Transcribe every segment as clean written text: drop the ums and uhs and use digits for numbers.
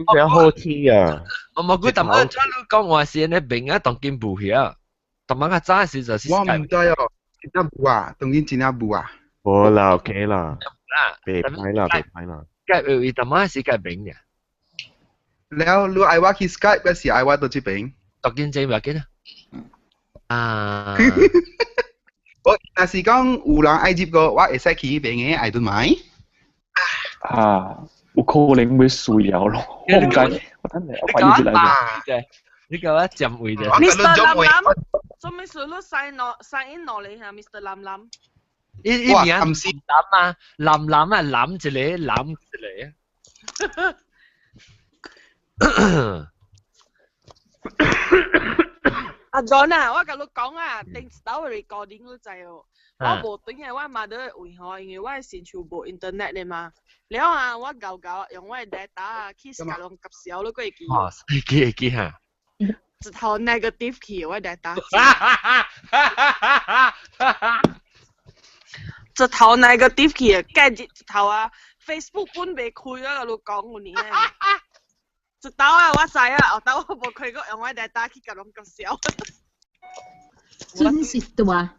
比較好聽啊。我冇估特晚出嚟講話是呢邊啊，當見步呀。特晚嘅揸時就係我唔知哦，真係冇啊，當然真係冇啊。好啦，OK 啦，啦，別拍啦，別拍啦。計會特晚是計邊嘅，แล้วรู้ไอ้ว่าคิด Skype ก็สิไอ้ว่าตัวจีเป็น當見正話見啊。啊，我但是講有人愛接個，我會使去邊嘅，I don't mind。啊，有可能會衰了咯。我唔知，我等下我快啲嚟嘅。呢個一陣會嘅。Mr. Lam Lam，做咩事都sign in 落嚟嚇，Mr. Lam Lam。呢名唔是攬啊，攬啊，攬住你，攬住你啊。阿 John 啊，我甲你講啊，定 story recording 都滯哦。我無短嘅，我嘛都為何？因為我係全部 internet 嘅嘛。แล้ว啊，我舊用我嘅 data 啊，kiss 甲攏及時候都可以記。哦，記嚇。一頭 negative 去我 data。一頭 negative 去，計一頭啊 Facebook 本未開啊，甲你講有呢。一刀啊，我知啊，後刀我無開過用我 data 去甲攏及時候。真是大。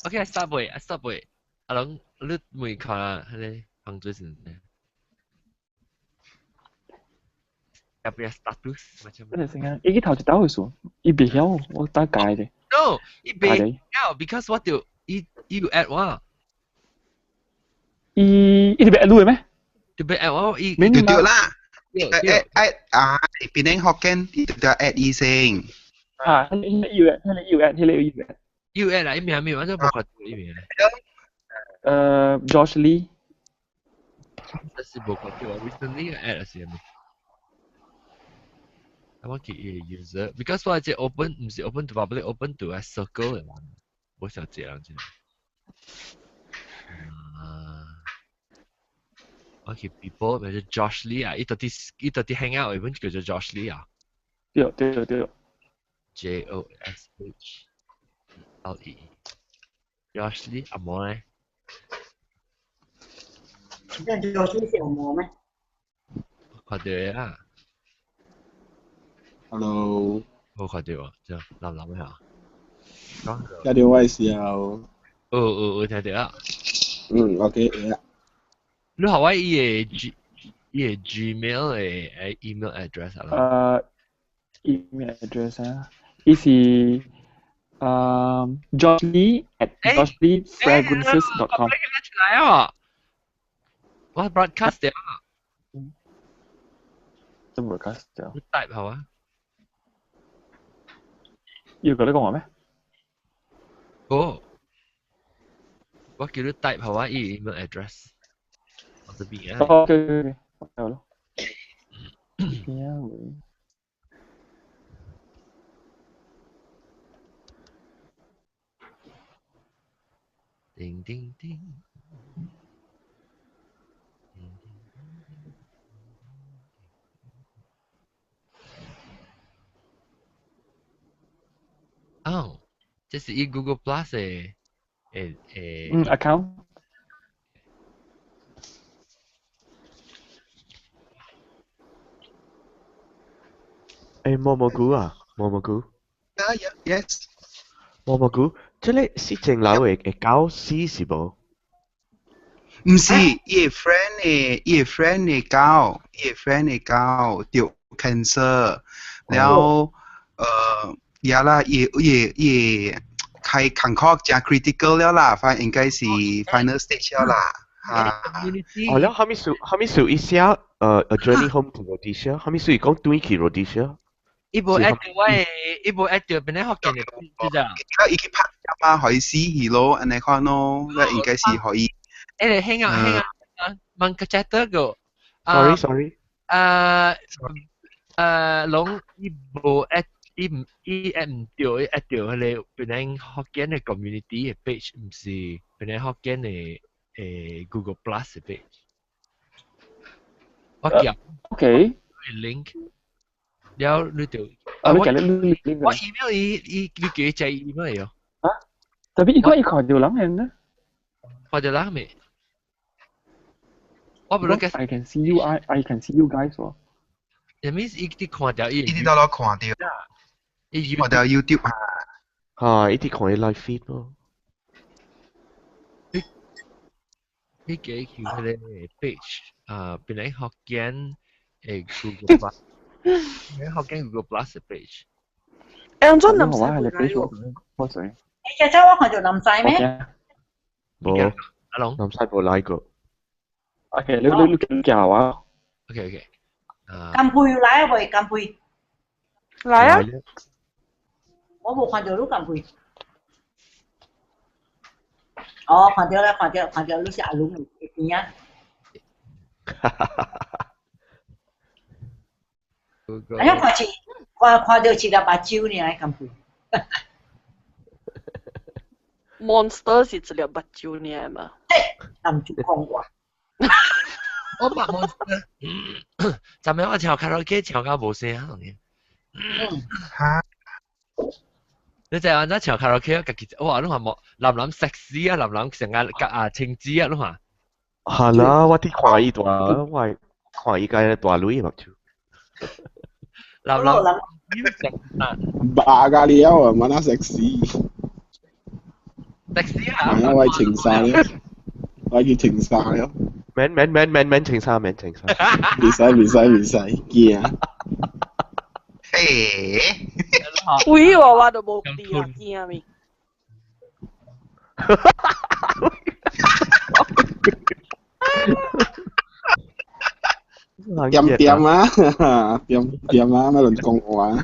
OK， stop 喂，阿龍，你未看啊？你放最先。要不要 status macam mana sangat ini tahu tahu so ibe hiao我打解嘅 no ibe hiao because what you add what ini be add 咩 to be add what 對對啦邊啲學緊啲就 add 醫生啊你要 you add 啦，咩咩，我真係冇看到呢邊。Josh Lee， 但是冇看到 recently add 係咩？I want to user because 我係 open 唔是 open to public open to a circle 嘅嘛，我想這樣子。OK people 咪就 Josh Lee 啊，呢度啲 hang out 原本叫做 Josh Lee 啊。對。JOSH LE Josh Lee 阿毛咧？即係 Josh Lee 係阿毛咩？看到啊！ Hello， 冇看到啊，就諗下。有電話時候，我聽到啊。OK 呀。你好啊，伊個 Gmail 嘅 email address 啊。email address 啊，呢是Josh Lee at joshleefragrances.com。出來啊！我 broadcast 掉啊。都 broadcast 掉。你 type 好啊？要嗰啲講話咩？我叫你 type 好啊，伊 email address。我這邊啊。OK，有咯。邊啊會？叮叮叮。哦，這是以 Google Plus 嘅account。蘑菇啊，蘑菇。Yes。蘑菇，即係是正樓嘅搞事是冇？唔是，伊個 friend 嘅搞掉 cancer，然後呀啦，伊開坎坷真 critical 了啦，反正應該是 final stage 了啦。哦，แล้วเขามีสูอีเสียa journey home to Rhodesia เขามีสูอี講對去 Rhodesia 一部 add 邊啲學嘅你知咋？伊去拍嘛，可以試去咯，安尼看咯，應該是可以。誒，hang on，問個 chatter 個。Sorry。攏一部 add 伊 add 唔到，add 到佢哋邊啲學嘅嘅 community 嘅 page，唔是邊啲學嘅嘅Google Plus 嘅 page。我叫 OK。link。แล้ว你就你叫你我 email 你幾隻 email 嚟啊？tapi ikaw ikaw dia ulang kan? 快啲啦未？我不รู้嘅。I can see you, I can see you guys 喎。That means 一啲看到伊。呢啲都攞看到，看到 YouTube 啊。係，呢啲看啲 live feed 咯。呢幾條佢哋 page 變嚟學緊Google Plus，變嚟學緊 Google Plus 嘅 page。誒，真係唔使係你俾喎。乜水？你只我看到南西咩？冇，阿龍。南西冇嚟過。OK，你叫叫啊。OK。金配來啊喂，金配。嚟啊！我冇看到你金配。哦，看到啦，看到，你是阿龍嘅邊啊？哎呀，看到似粒白蕉呢，金配。Monster 是一粒目睭呢嘛？男主講話。我白 Monster，昨晚我唱卡拉 OK 唱到冇聲啊，同你。嚇！你就係話唱卡拉 OK，哇！你話冇男男 sexy 啊，男男成日情子啊，你話。係啦，我啲看伊大，我看伊個大女目睭。男男要成啊。Bà ga liao à, mà nó sexy. Sexy 啊！係啊，喂情殺咧，喂叫情殺咧。Man 情殺。唔使，驚啊！嘿，喂我都冇啲啊，驚咪。掂啊，掂啊，咪亂講話。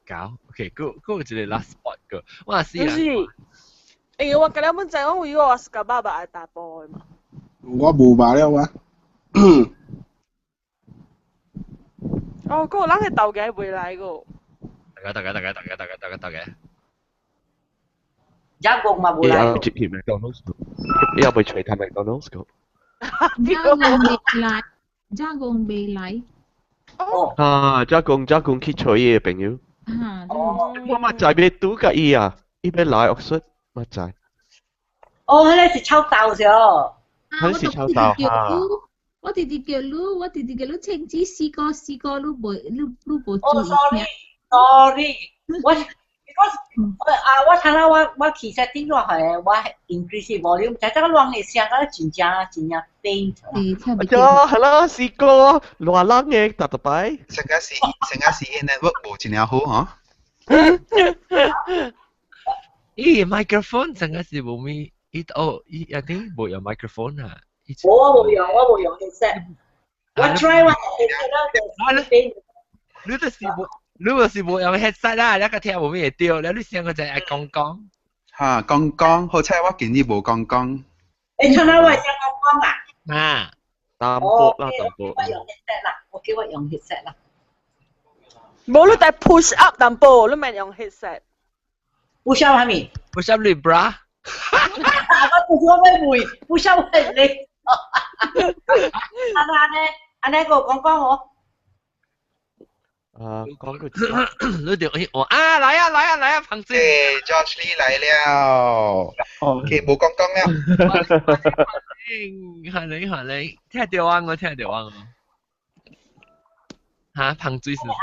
搞 ，OK，嗰個就係 last spot 個，哇死啦！誒，我今日本就講為我是個爸爸愛打波嘅嘛。我冇吧了啊。哦，嗰個人係鬥嘅未來個。大家。一個嘛冇你來。要接片 McDonald's 個，你要唔要隨睇 McDonald's 個？加工未來。哦。啊，加工去隨伊嘅朋友。我咪就係俾賭嘅伊啊，伊俾來學術，咪就係。哦，嗰啲是臭豆咗。嗰時臭豆嚇。我弟弟叫你青子試過，你冇哦注意。 sorry，我睇下我其實點落係我 increase volume，就係個亂嘅聲，嗰真正 faint。呀，係啦，試過亂冷嘅特擺。成家是 network 冇真係好嗬。咦 ，microphone 成日是冇咪？一定冇有 microphone 啊！我冇用 headset。我 try 我 headset 啦，你就是冇用 headset 啦，一個聽冇咩掉，你聲個就係講。嚇，講，好彩我見你冇講。你聽到我聲講啊？啊，淡薄啦，淡薄。我用 headset 啦，我叫我用 headset 啦。冇你帶 push up 淡薄，你咪用 headset。push up 係咪 ？push up 你 bra？ 我咩會 push up 係你？安呢個講我。講句。你哋我啊來啊，彭子。誒 ，George Lee 嚟了。OK，冇講了。係你，聽到我。嚇，彭水先生。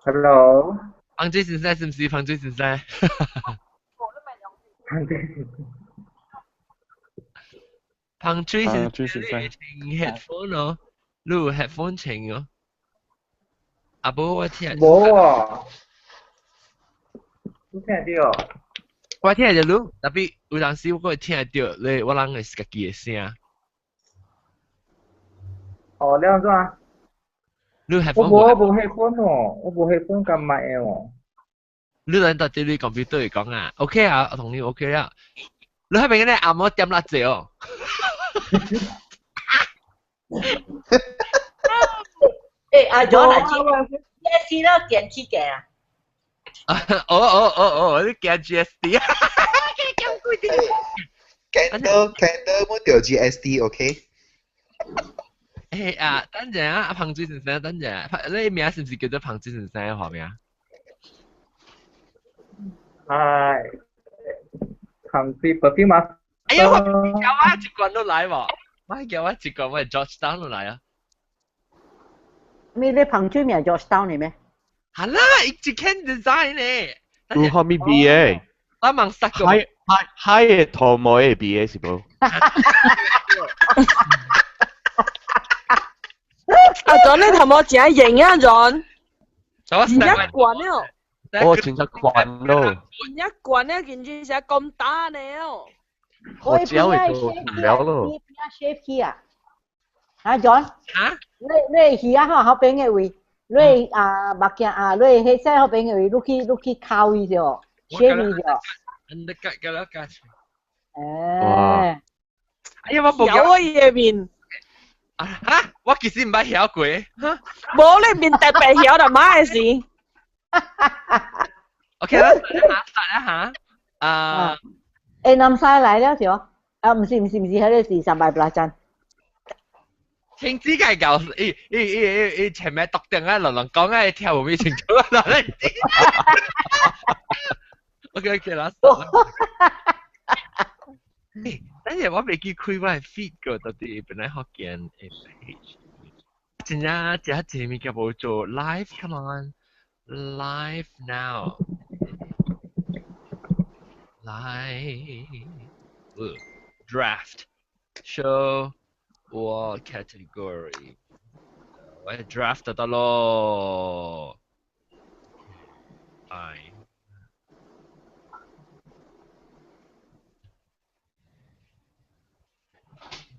Hello。彭水先生是唔是彭水先生？彭水先生聽 headphone 咯，你有 headphone 聽哦。啊不，我聽。冇喎，你聽到？我聽到你，但係有陣時我會聽到你我人係自己嘅聲。哦，你樣啊？你 headphone 我冇 headphone 喎，我冇 headphone 咁買嘅喎。你兩搭對你 computer 嚟講啊 ，OK 啊，我同你 OK 啦。你係咪嗰啲按摩點辣椒？誒，阿咗嚟GST 啦，電器嘅啊。你驚 GST 啊 ？Candle 冇掉 GST，OK？ 誒啊，等陣啊，彭水先生，等陣，你名是唔是叫做彭水先生嘅學名？係，彭水 perfume 啊。哎呀，我有啊，一罐都來喎。我叫我一個我係 Georgetown 落嚟啊。咩你彭水咪係 Georgetown 嚟咩？係啦，一直看 design 咧。有後面 BA，我問實個。嗨嘅頭毛嘅 BA 是冇。阿 John 你頭毛真型啊 John。真一棍了。哦，真係棍咯。一棍了，件件成咁大了。我只會做唔了咯。你邊個 shape 去啊？啊 John？嚇？你去啊？後邊嘅位，你啊目鏡啊，你喺西後邊嘅位，你去靠伊咗 ，shape 伊咗。dekat kalau kan. 誒。哎呀，我冇有啊嘢面。嚇！我其實唔係曉過。冇你面特別曉就買事。OK 啦，實一下。南西嚟了咗？啊，唔是，喺呢時上拜不拉真。聽知計舊，前面讀定啊，輪講啊，跳舞未清楚啊，嗱你。OK 啦。等陣我未記開我係 feed 個，到底本來學見 page。真呀，只係前面嘅冇做 live，come on，live now。Live draft show what category 我 draft 得咯係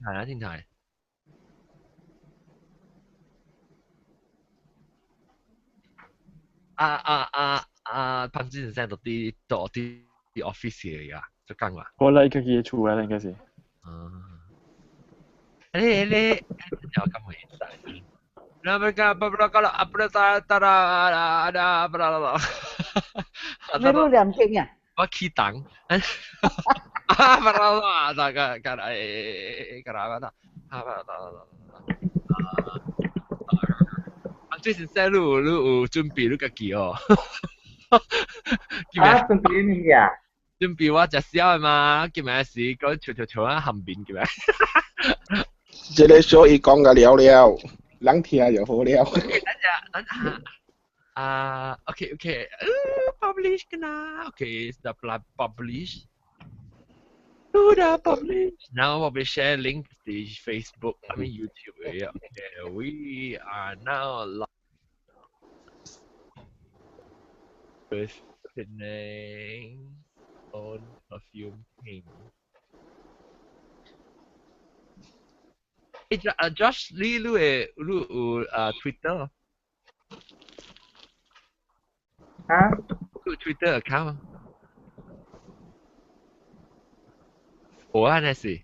係啊點睇彭之前 send 到啲office 嚟㗎，就更啦。我嚟嘅嘢出嚟啦，應該是。你有咁回事？那麼個不啦啦，你都兩經啊？我起檔，不啦，大家最近在錄準備錄個機哦。準備咩呀？準備我隻小嘛，叫咩事？講嘈啊，後邊叫咩？這個所以講嘅了了，人聽就好了。等下，OK， publish 㗎啦 ，OK， start publish。Do the publish. Now we'll be share link to Facebook, YouTube. Yeah, we are now live. Listening on Perfume King. Hey, Josh Lee, lu Twitter. Hả? Twitter account. Ủa anh là gì?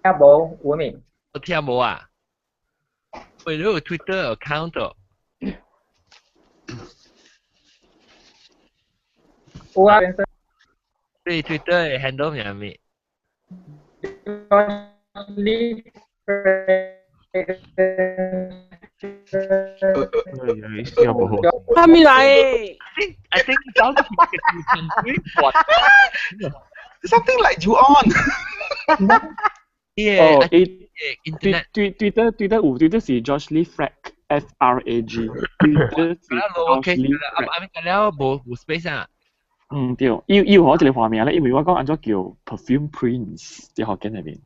Theo bộ của mình. Theo bộ à? Ôi nó Twitter account rồi. Ủa Đi Twitter handle nhà mình. Kami lại. I think South Africa can do what? Something like you on. Yeah. Oh, internet. Twitter 是 Josh Lee Frag FRAG。Twitter 是 Josh Lee Frag。阿咪講了冇 space 啊。對，要我一個畫面咧，因為我講按咗叫 Perfume Prince 啲學緊入邊。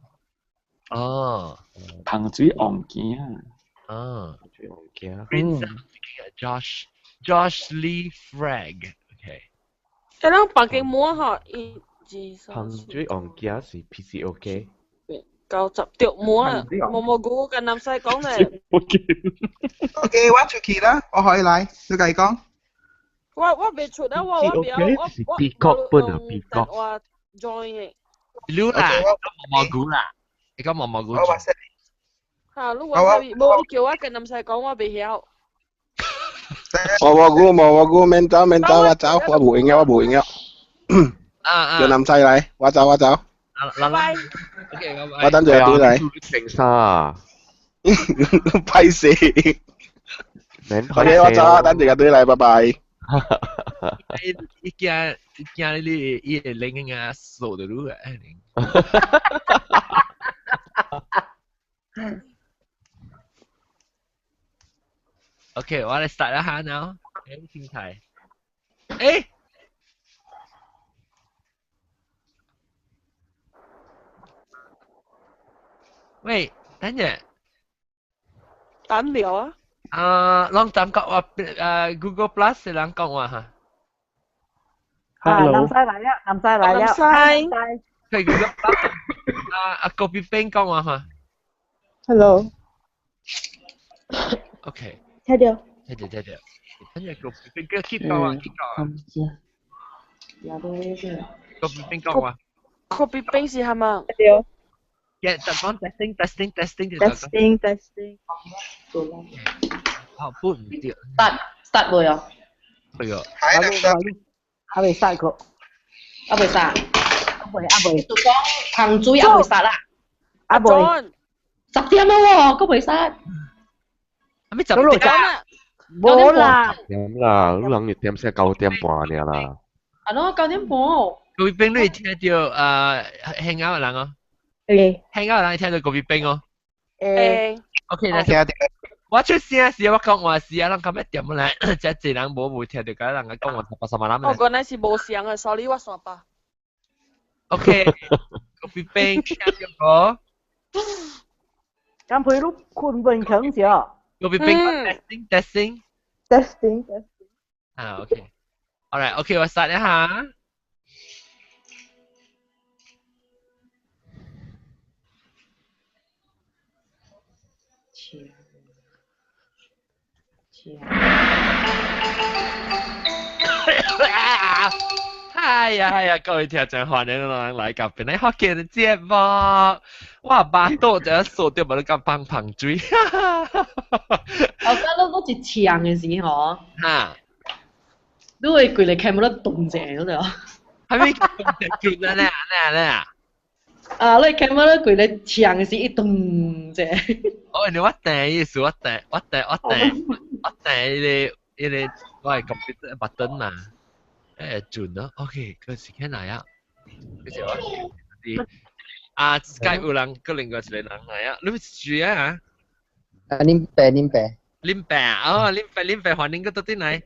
哦。彭水昂鏡啊。哦。最昂鏡。Josh Lee Frag。OK。誒，你白鏡摸下1、2、3。彭水昂鏡是 PCOK。90條摸啊，冇估跟南西講咧。OK， 我出去啦，我可以嚟，你繼續講。我未出啊，我Peacock 本啊 ，Peacock。我 join 嘅。你啦，蘑菇啦，你講蘑菇。嚇，你話冇叫我跟南西講，我未曉。蘑菇，免走，我走，我冇影嘅。叫南西嚟，我走。拜拜。我等陣對嚟。剩沙。批死。OK，我走，等陣對嚟，拜拜。一件你拎啊數到路啊，OK，我嚟 start 一下 now，聽題，喂，等陣。等了啊！lองจำก็ว่าGoogle Plus 是啷講話哈？南西來了，南西來了，佢 Google Plus copy paste 講話哈 Hello， ？OK， 聽到。聽到。跟住 copy paste keep 講話，keep 講話。copy paste 講話。copy paste 係嘛？對。Yeah，就講 testing 就testing。好，不唔對。start 未啊？係啊。還未start過。未 start。未。就講彭水未 start 啦。未。10點啦喎，未 start。係咪10點啊？冇啦。點啦，你人點先9點半㗎啦。係咯，9點半。copy paste 你聽到hang out 人哦。hang out 人聽到 copy paste 哦。OK，我出聲時我講話時啊，人咁一點嚟，即係人冇聽到嗰人嘅講話800我講那是冇聲嘅 ，sorry 我傻吧。OK，copy paste 聽到個。咁佢都困bình thường chưa? Copy paste testing. ，OK. Alright, OK， 我 start 一下。哎呀，各位聽眾歡迎來到邊啲福建嘅節目。哇，巴肚就數掉埋你咁棒嘴。我覺得嗰隻長嘅時候，都會佢哋睇冇得動靜嗰度。係咪動靜轉啊？你睇冇得佢哋長嘅時一動靜。你我訂意思，我訂你我係 computer button 嘛。轉咯 ，OK， 個時間嚟啊！嗰時我啲Skype 有人，個另外一個人嚟啊！你咪住啊！林北，林北，林北，歡迎個到啲嚟。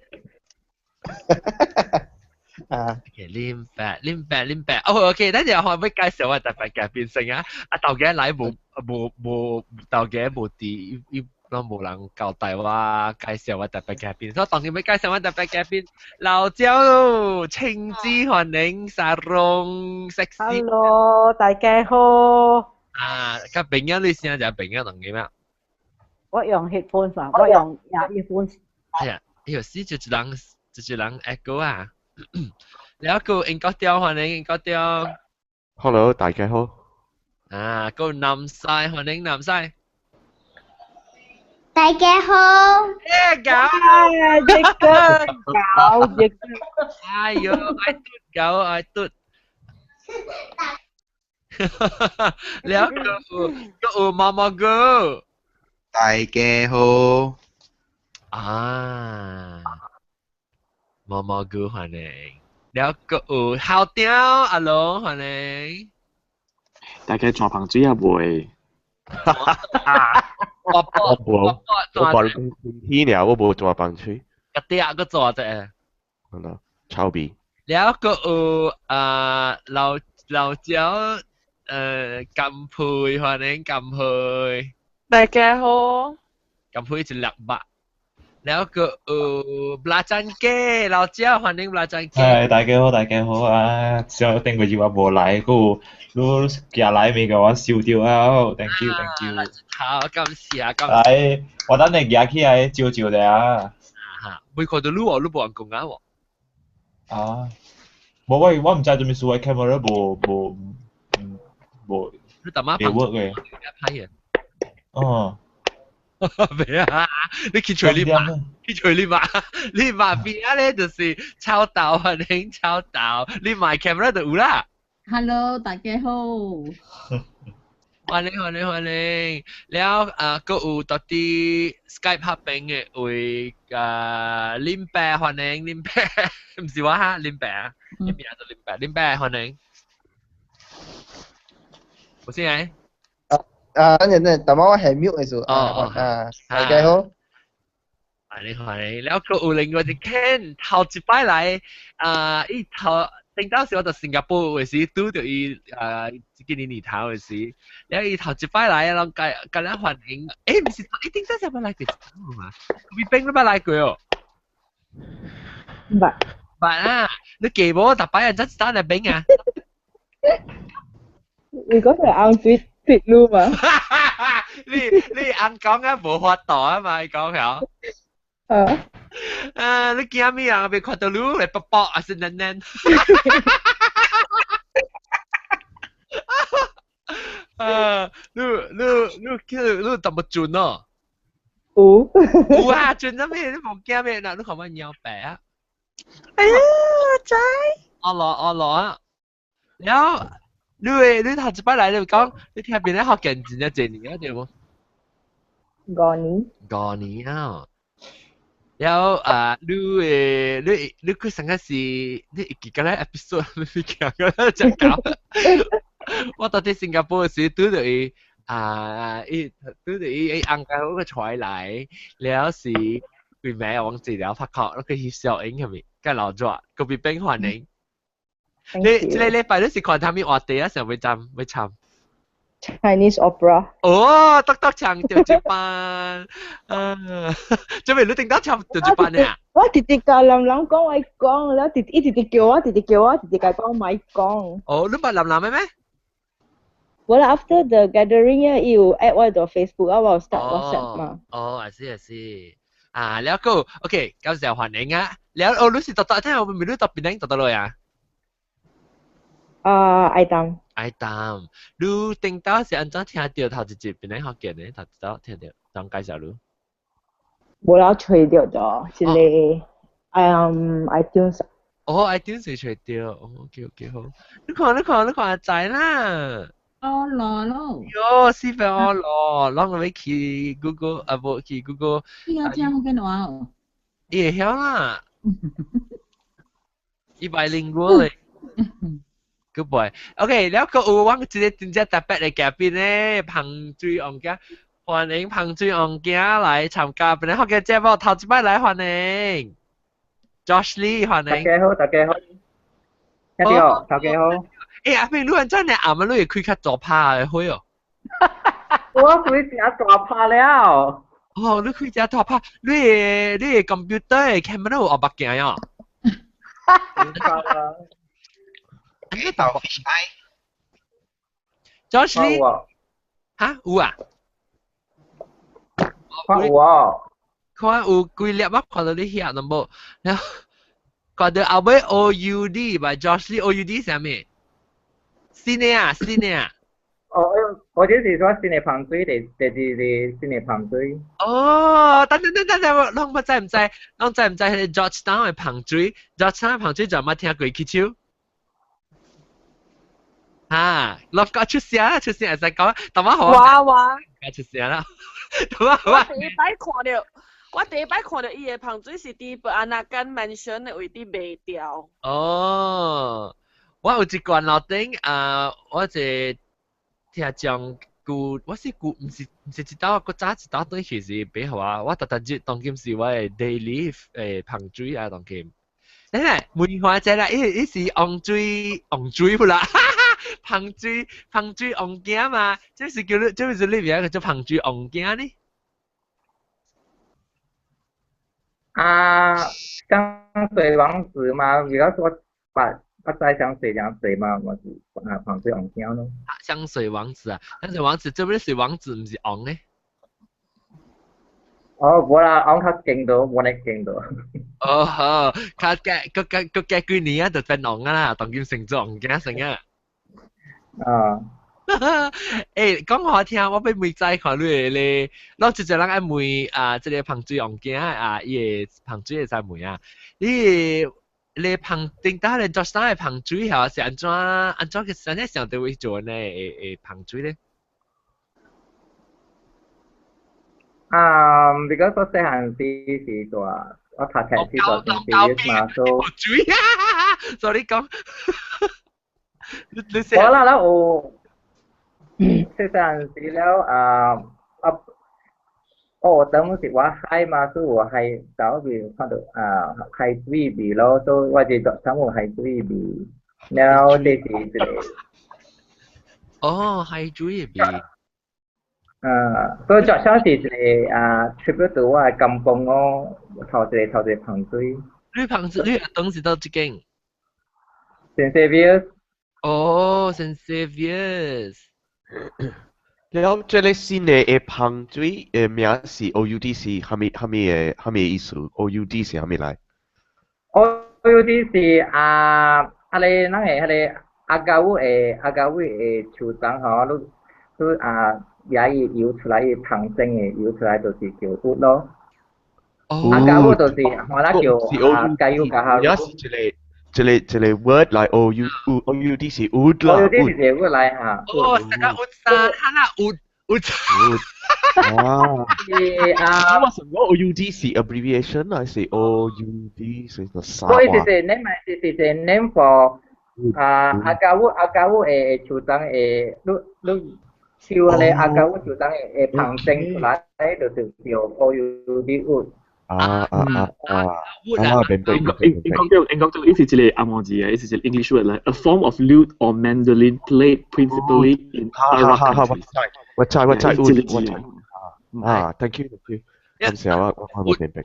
林北，OK，等陣我會介紹我特別嘅變性啊！豆嘅嚟冇豆嘅冇啲。都冇人交代我介紹我特別嘅片，所以當然要介紹我特別嘅片。老椒青枝歡迎沙龍食肆。Hello， 大家好。個朋友你先就朋友同嘅咩？我用 headphone 嘛，我用earphone。係啊，有時就一人 echo 啊。แล้ว個英國調歡迎英國調。Hello， 大家好。個南西歡迎南西。大家好。哎呦，愛嘟。แล้วก็มามา哥。大家好。มามา哥歡迎。แล้วก็好雕阿龍歡迎。大家坐棚水啊會。我辦公天了，我冇做辦吹。個啲個做啫。係咯，臭鼻。แล้วก็老椒金培歡迎金培。大家好。金培就600。แล้วก็บลาจันเก้老椒歡迎บลาจันเก้。係大家好啊！上頂個月話冇嚟，嗰都寄嚟未嘅話燒掉啊 ！Thank you。好，感謝。係，我等你寄起嚟照你啊。每個都錄喎，錄冇人講啊喎。冇喂，我唔知做咩數位 camera 冇。你特媽冇 work 嘅。拍嘢。咩啊？你去隨你買邊啊？咧就是抄到歡迎抄到，你買 camera 就有啦。Hello， 大家好。歡迎，แล้วก็有到啲 Skype 拍片嘅會林伯歡迎林伯，唔是話哈林伯啊，呢邊有到林伯歡迎，有先係。等陣，等我係 mute 嘅時候，大家好。歡迎，แล้วก็有另外一間頭一擺來，伊頭頂到時我到新加坡嘅時，拄到伊今年年頭嘅時，แล้ว伊頭一擺來，然後介紹歡迎，唔是，伊頂到時有冇來過？嘛，佢邊都冇來過哦。唔啊，你記冇？特擺人真打嚟邊啊？你嗰條硬水鐵路嘛？你硬講啊，冇法度啊嘛，你講係。你驚咩啊？被看到路嚟卜卜還是嫩嫩？你怎麼轉啊？有啊，轉咗咩？你冇驚咩？嗱，你看我搖擺啊！哎呀，仔！我攞，然後你頭一擺來你講，你聽邊咧學近幾年啊？對冇？5年啊！แล้ว你คือสังกัดสินี่อีกกี่กันแล้ว episode นี่กี่กันแล้วจะเก่าว่าตอนที่สิงคโปร์สิตู้เดี๋ยวตู้เดี๋ยวอังกฤษก็ถอย來แล้วสิ佢名我忘記了發覺แล้วก็係小英係咪跟老咗個別冰歡迎你禮拜都是看他們話題啊成日會參Chinese opera。哦，得唱調節班，做咩你頂得唱調節班呢？我直接教林講咪講，แล้ว直接叫我，直接講咪講。哦，你唔係林咩？我啦 after the gathering 要 add 我到 Facebook 啊，我 start WhatsApp 嘛。哦，I see。แล้วก็โอเคก็เสีย歡迎啊，แล้วรู้สึกต่อที่เราไม่รู้ต่อเป็นยังต่อเลยอ่ะไอ้ตามรู้頂到是安怎聽到頭一集邊咧學見咧？頭一集聽到，當介紹你。冇啦，吹掉咗，是你iTunes。哦 ，iTunes 係吹掉，哦，OK 好。你看仔啦。哦，攞咯。喲，師傅我攞，攞我咪去 Google 冇去 Google。要聽我嘅話哦。會曉啦。bilingual 嚟。Good boy. OK，แล้วก็我一個真正特別嘅嘉賓咧，彭水昂家，歡迎彭水昂家來參加本嚟學嘅節目，頭一擺來歡迎 Josh Lee 歡迎。大家好，一啲好，大家好。阿明，你真係啱啱你開卡做拍嘅開哦。我開只做拍了。哦，你開只做拍，你 computer 嘅 camera 有白鏡啊？呢度 fish eye。Josh Lee，嚇有啊？有啊。看有幾粒啊？看到你遐都冇，然後看到後尾 OUD by Josh Lee OUD 係咩？Cine 啊。哦，我這是說Cine彭水第Cine彭水。哦，等，攏唔知係 Georgetown 嘅彭水 ，Georgetown 嘅彭水就冇聽過去超。落個出聲會使講，同我好啊。哇！出聲啦，同我好啊。我第一擺看到伊個彭水是佇安那間 mansion 嘅位置賣掉。哦，我有一罐老頂我係聽講我是唔是知道個早知道對其實比較啊，我特日當今是我嘅 daily 彭水啊當今。誒，梅花姐啦，伊是昂水不啦？彭水昂鏡嘛，這是叫你，這是你名叫彭水昂鏡呢？香水王子嘛，比方說我在香水王子嘛，我是彭水昂鏡咯。香水王子啊，香水王子，這不是水王子，唔是昂呢？哦，冇啦，昂較勁到，冇你勁到。哦，好，佢幾年啊，就變昂啦，當今成咗昂鏡成啊。誒，講我聽，我俾妹仔看你，攞一隻人愛妹即個彭水昂鏡伊個彭水會使妹啊，你彭頂打你做啥嘅彭水係是安怎嘅？安怎想到會做呢？彭水咧？ because 我細漢時是做我讀冊是做 serious 嘛，so 注意啊 ，sorry 講，你我啦啦有細漢時了當時我係嘛，所以我係走邊看到係水味咯，所以我就做ทั้งหมด係水味，然後這是一個係水味。所以作商是一個tribute to 我嘅甘榜咯，頭一個彭水。你彭水，你當時到幾間 ？Saint Xavier。Saint Xavier。แล้ว這裡新嘅彭水嘅名是 OUD 是係咪意思 ？OUD 是係咪來 ？OUD 是你那個阿高嘅處長嗬，都也搖出來彭聲嘅搖出來就是叫烏咯。阿高嗰就是我那叫雞要加下。有時這個 word 來 OUD 是 wood 啦。OUD 是這個來嚇。成個 wood 沙，它那 wood。我什麼 OUD 是 abbreviation 還是 OUD 是個啥話？所以是 name for 阿高嘅處長誒，你笑你阿高嘅處長誒彭聲出來就是叫 OUD wood。應講呢是一個暗號字嘅，呢是一個 English word 嚟 ，a form of lute or mandolin played principally in Arab countries。我知，thank you。咁時候我明白。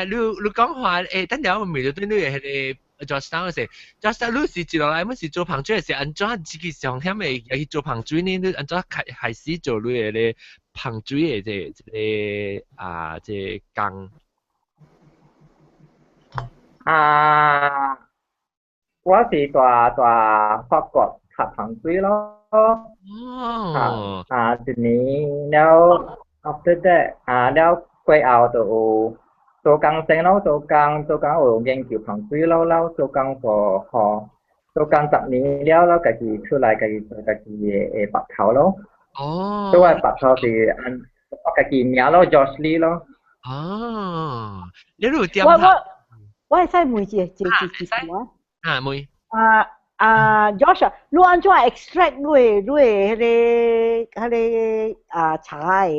你講話等陣我未到對你係你做生嘅時，Just 你是接落來，乜是做彭水嘅時，按怎自己上險嘅又去做彭水呢？你按怎開始做你嘅彭水嘅這工？我是大法國學彭水咯。一年了 after that 了過後就有做工先咯，做工有研究彭水咯，了做工做工10年了，自己出來自己做自己嘅白頭咯。所以我白頭是我自己名咯 ，Josh Lee 咯。你有點我係使問一什麼？問。Josh， 你安怎 extract 你迄個茶嘅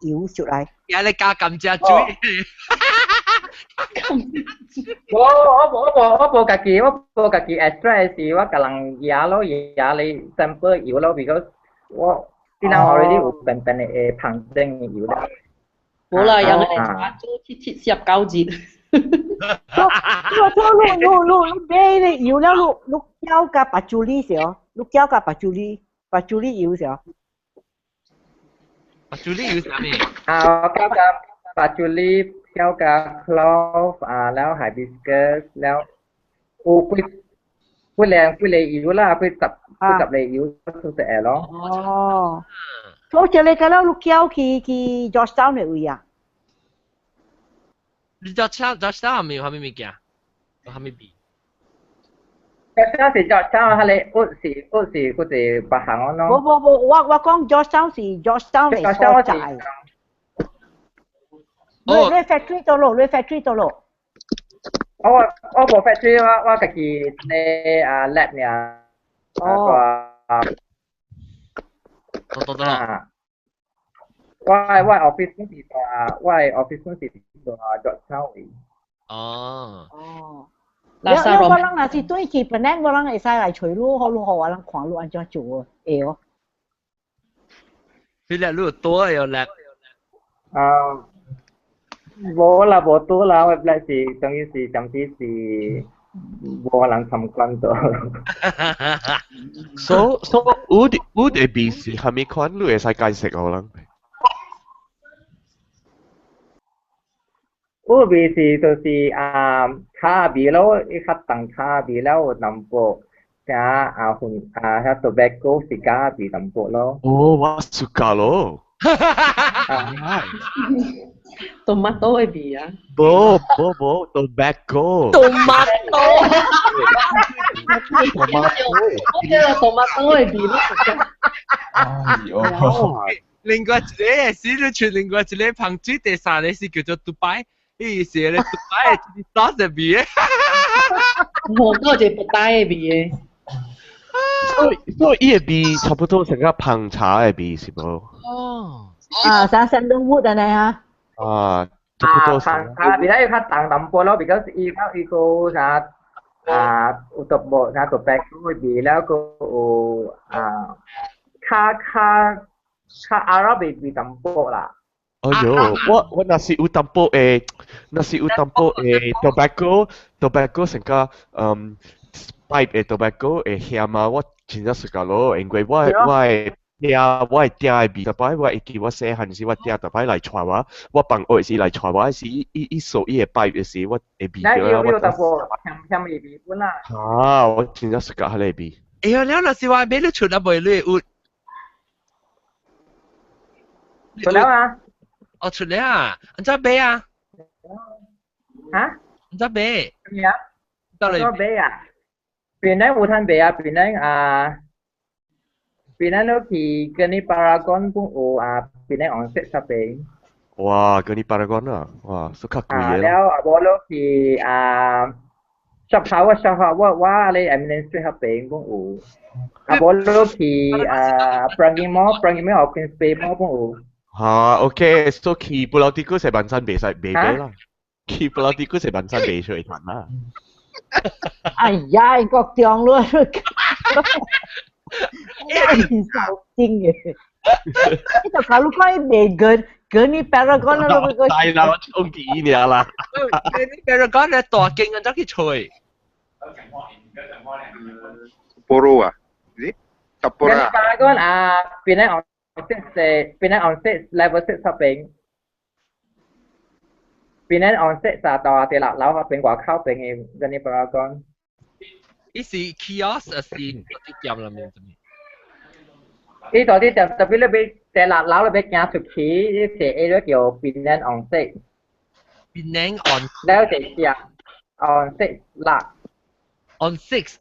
油出來？呀，你加甘蔗水。我無家己 extract 是我甲人壓咯，壓你 sample 油咯 ，because 我啲人 already 有笨嘅彭聲油啦。冇啦，人哋茶做切攝交節。你買油了，你攪加白朱利少，你攪加白朱利油少。白朱利油啥物？我攪加白朱利，攪加 clove แล้ว hibiscus แล้วกี่類油啦，กี่十類油都得咯。所以這個了，你攪去 Georgetown 嘅位啊？你Georgetown咪有蝦米物件？有蝦米味？Georgetown 是 Georgetown，佢哋嗰是白行咯。我講 Georgetown 是 Georgetown 嘅所在。你 factory 到咯？我冇 factory， 我自己咧lab 呢。我 office 嗰時我 office 嗰時做Georgetown 嘅。我人若是對佢本來我人會使來找你，好我人看你安怎做啊？會哦。你叻你多又叻。冇多啦，我叻是等於是暫時是冇人參觀到。So would it be 是係咪款你會使解釋我人？Ubi 是就是茶味咯，一較重茶味了有淡薄，加遐 tobacco 是加味淡薄咯。我suka咯。Tomato 嘅味啊？冇 tobacco。Tomato 嘅味咯。哎呦！另外一個係是你出另外一個旁水，第三個是叫做杜拜，伊是咧杜拜嘅多隻味嘅。我嗰隻不帶嘅味嘅。所以伊個味差不多成個烹茶嘅味是無？哦。啊，啥 sandalwood 啊你啊？啊，差不多。啊，比較要較淡淡薄咯，because 伊個啥有特別啥特別嘅味，แล้วก็較阿拉伯味淡薄啦。哎喲，我那是有淡薄誒tobacco 成個pipe 嘅 tobacco 嘅香啊，我真係食過咯，因為我係爹味，特擺我會記我細漢時我爹特擺嚟帶我放學時嚟帶我時，伊掃伊個 pipe 嘅時，我會味到啦。我特別香味本啦。啊，我真係食過嗰個味。哎呀，你那時話俾你出啊，未你有？出了啊！哦，出了啊！你怎買啊？啊？你怎買？咩啊？到嚟買啊？邊個有攤買啊？邊個去跟你 Paragon 都有啊？邊個on set 十倍？哇，跟你 Paragon 啊！哇，สุด貴嘅。แล้ว我落去shop house ว่าอะไร administration 十倍都有。我落去Prangin Mall Open Space Mall 都有。嚇，OK，所以布拉迪哥係本身未使未俾啦，佢布拉迪哥係本身未出嚟彈啦。哎呀，國強咯，受驚嘅。呢度kalau kau vegan ni Paragon 啦，大啦，我中意你啦。你 Paragon 咧大勁嘅，走去吹。Poro 啊？咦？Tapora。Paragon pinang onset level 6十倍。pinang onset saต่อตลาดแล้วเป็นกว่าเข้าเป็นกันนี่ Paragon。呢是 kiosk 啊，是啲店裏面啫。呢度啲就特別你俾ตลาดแล้วไป行出去呢寫 A 咗叫 pinang onset。Penang on แล้วจะเสีย onset ละ on 6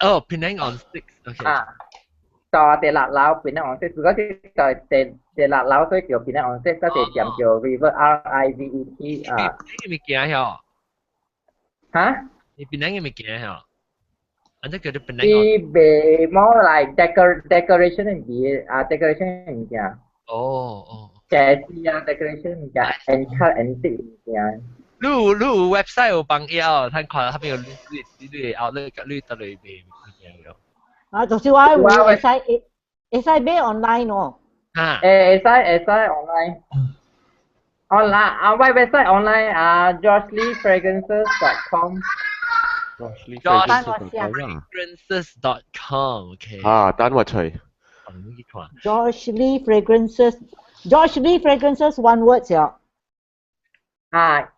oh Penang on 6 okay ต่อตลาดแล้ว Penang on 6ก็ที่ต่อตลาดแล้ว所以叫 Penang on 6ก็จะจำ叫 River RIVET 你咪驚呀？嚇？你 Penang 咪驚呀？อันนั้น叫做 Penang 啲 be more like decoration 唔係decoration 唔係哦設施decoration 唔係 antique 唔係你有 website 有幫要，睇看下邊有你out你得嚟邊嘅啊，就是話會使買 online 咯。嚇？會使 online。website online georgeleefragrances.com。georgeleefragrances.com OK。啊，等我吹。George Lee Fragrances one word 啫。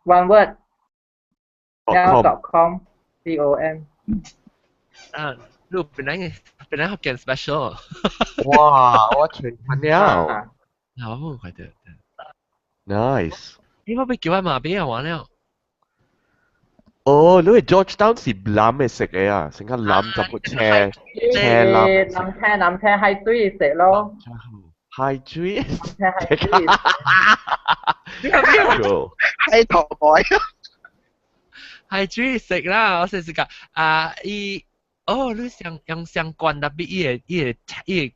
one word。.com com。รูปเป็นนักเรียน special ว้าว我全看了好唔快啲 nice 你可唔可以叫我馬俾人玩了哦你係 Georgetown 是攬嘅食嘅啊成間攬就會車攬車係水食咯係水係頭海係水食啦我試試㗎哦，你用相關特別伊個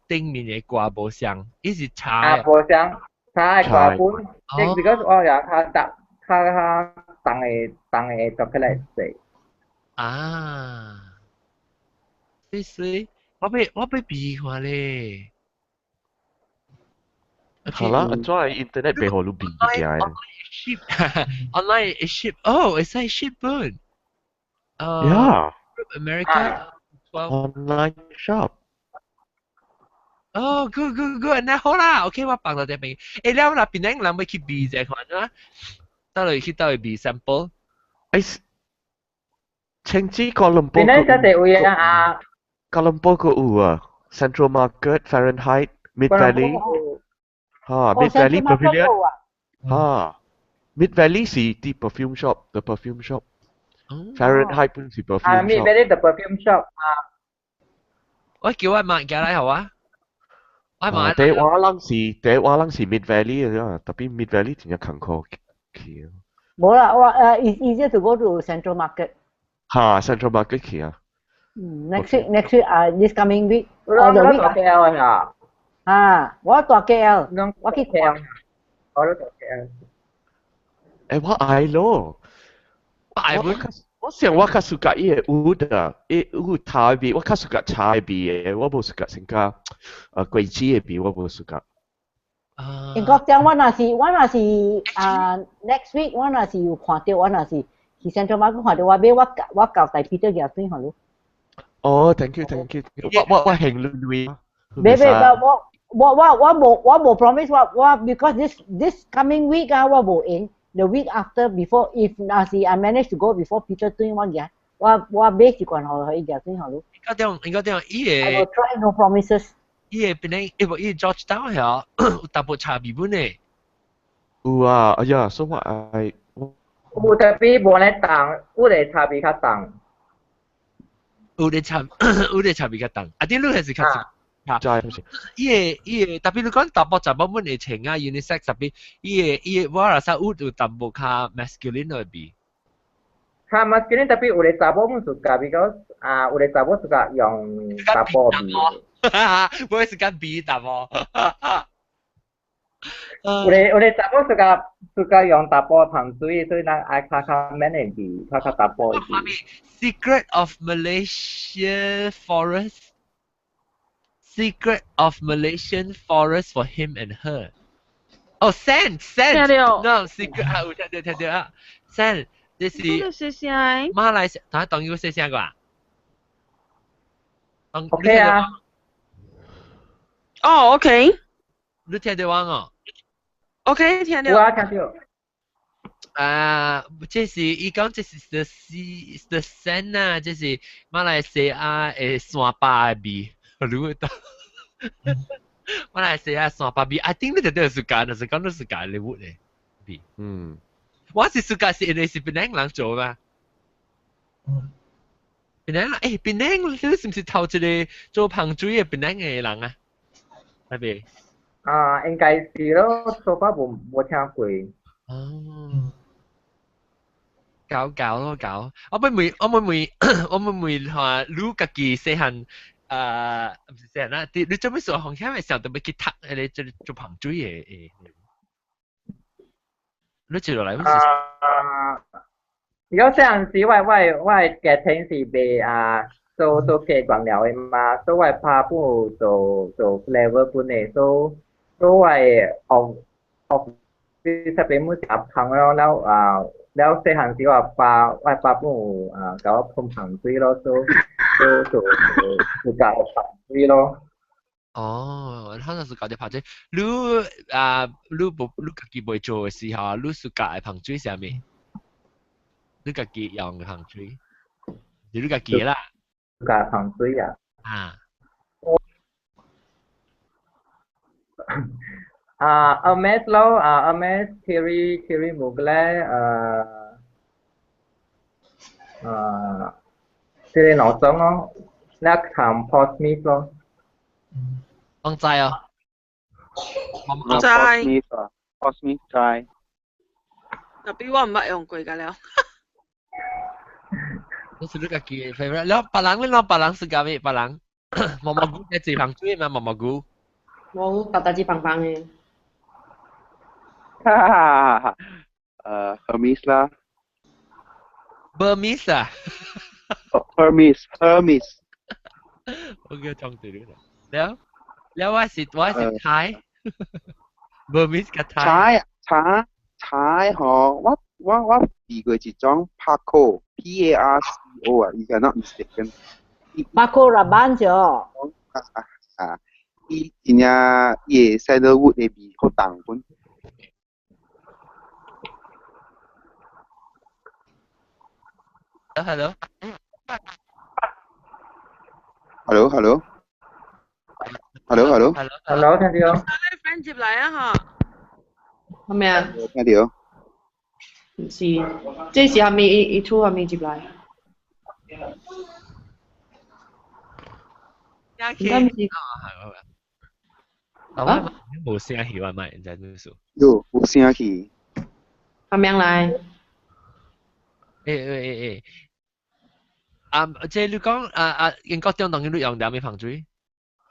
頂面嘅掛無相，伊是茶嘅。無相，茶嘅掛本，即係我有佢當嘅做起來食。水，我俾看咧。好啦，我做喺 internet 俾好多比嘅。Online ship，哦，會使 ship 本。Yeah。America。Online shop 哦 good 那好啦 OK 我幫到啲名แล้ว啦邊啲人會去比隻款啊到去比 sample 青枝哥倫坡邊啲真係會啊哥倫坡個有啊 Central Market Fahrenheit Mid Valley Mid Valley Pavilion Mid Valley 是啲 perfume shop the perfume shop Fahrenheit 本是 perfume shop Mid Valley the perfume shop 我叫我媽寄嚟好啊第一話人是 Mid Valley 嘅啫，特別 Mid Valley 真係坎坷去。冇啦，我it's easier to go to Central Market。嚇 ，Central Market 去啊。Next week this coming week。我到 KL 呀。我到 KL，我去 KL， 我都到 KL。我愛咯，我想我較 suka 伊個烏啊，伊烏泰味，我較 suka 菜味嘅，我無 suka 成個桂枝嘅味，我無 suka。英國講我若是next week，我若是有看到，我若是去 Central Market 看到，我買我教大 Peter 嘅水好咯。哦 ，thank you，我興亂。別，我冇 promise 我 because this coming week 我冇in the week after before if 若是 I manage to go before Peter 對我嘅，我買一罐好佢嘅水好咯。應該點伊個 I will try no promises。伊個邊呢？伊 Georgetown 係有大部茶味本呢。有啊，哎呀，所以我愛。有特別無咧重，有咧茶味較重。有咧茶味較重，啲你係較重。伊個，特別你講大部茶包本嚟情啊 unisex 特別，伊個我係想有淡薄較 masculine 嘅味。較 masculine 特別有咧茶包本 suka because 有咧茶包 suka 用茶包味。我係講 B 淡薄。有咧茶包 suka 用茶包噴水，所以咱愛較 manage 味，較茶包味。Secret of Malaysia Forest。Secret of Malaysian Forest for him and her. Oh, Sand. No, secret 有聽到啊 ，Sand， 這是馬來西亞，當要寫聲啩？OK 啊。哦 ，OK。你聽到我？OK， 聽到。有啊，聽到。這是伊講，這是 the Sand 啊，這是馬來西亞嘅山巴味。我來寫下山巴味 ，I think 你哋都係suka，但係講到 suka 你會咧味。我是 suka 是你是檳城人做嘛？檳城人，檳城你是唔是頭一個做烹水嘅檳城嘅人啊？係咪？應該是咯，所以冇聽過。搞咯，我妹話你自己細漢。唔是這樣啦，你做咩時候紅起嘅時候特別去讀你做烹水嘅？你接落嚟嗰時。如果這樣子，我嘅天是被做計慣了嘅嘛，所以我怕不做 level 本嘅，所以我學啲特別冇食烹咯，แล้ว細漢時我爸不搞烹水咯，做搞烹水咯。哦，可能是搞啲烹水。你自己未做嘅時候，你是搞嘅烹水係咩？你自己用嘅烹水，你自己啦。搞烹水啊？Hermes 咯，Hermes Thierry Mugler Thierry 老總咯，แล้วทำ Paul Smith 咯。我知啊。知。Paul Smith 知。特別我唔捌用過㗎了。你是你自己嘅 favorite， แล้ว別人是講咩？別人毛毛菇嘅自烹水嘛？毛毛菇。冇白大隻棒棒嘅。Hermes 啦。Burmese 啊 ？Hermes。我叫裝對了。แล้วว่าสิไทย Burmese กับไทยใช่หรอว่าปี過一種 Paco P-A-R-C-O 啊 if I'm not mistaken Paco Rabanne 咗伊真正伊個 sandalwood 嘅味好重本。Hello。聽到。你 friend 接嚟啊嚇。係咪啊？聽到。唔是，這是係咪一出係咪接嚟？應該唔是。台灣冇聲氣啊，咪人家都說。有聲氣。阿明來。即係你講英國點當你用點咩防水？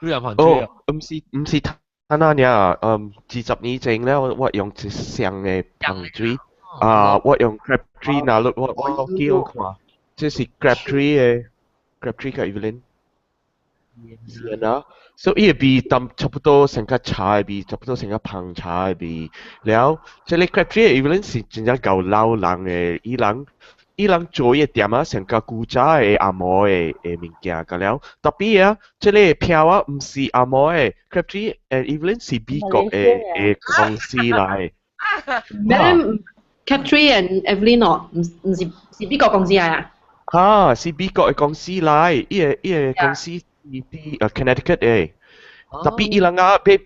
你用防水啊？唔是睇下呀，20年前咧，我用一箱嘅防水，我用 Crabtree 嗱，我記我看，這是 Crabtree 嘅 Crabtree 嘅 Evelyn。是啊，所以比差不多成個茶比差不多成個胖茶比，แล้ว即係 Crabtree 嘅 Evelyn 是真正夠老人嘅，伊人做嘢點啊，成個古早嘅阿嬷嘅物件個了，特別啊，即係票啊，唔是阿嬷嘅 Crabtree 誒 Evelyn 是美國嘅公司嚟。咩 Crabtree and Evelyn 哦，唔是美國公司嚟啊？嚇，是美國嘅公司嚟，依個公司。啲Connecticut 嘅，特別伊人啊，俾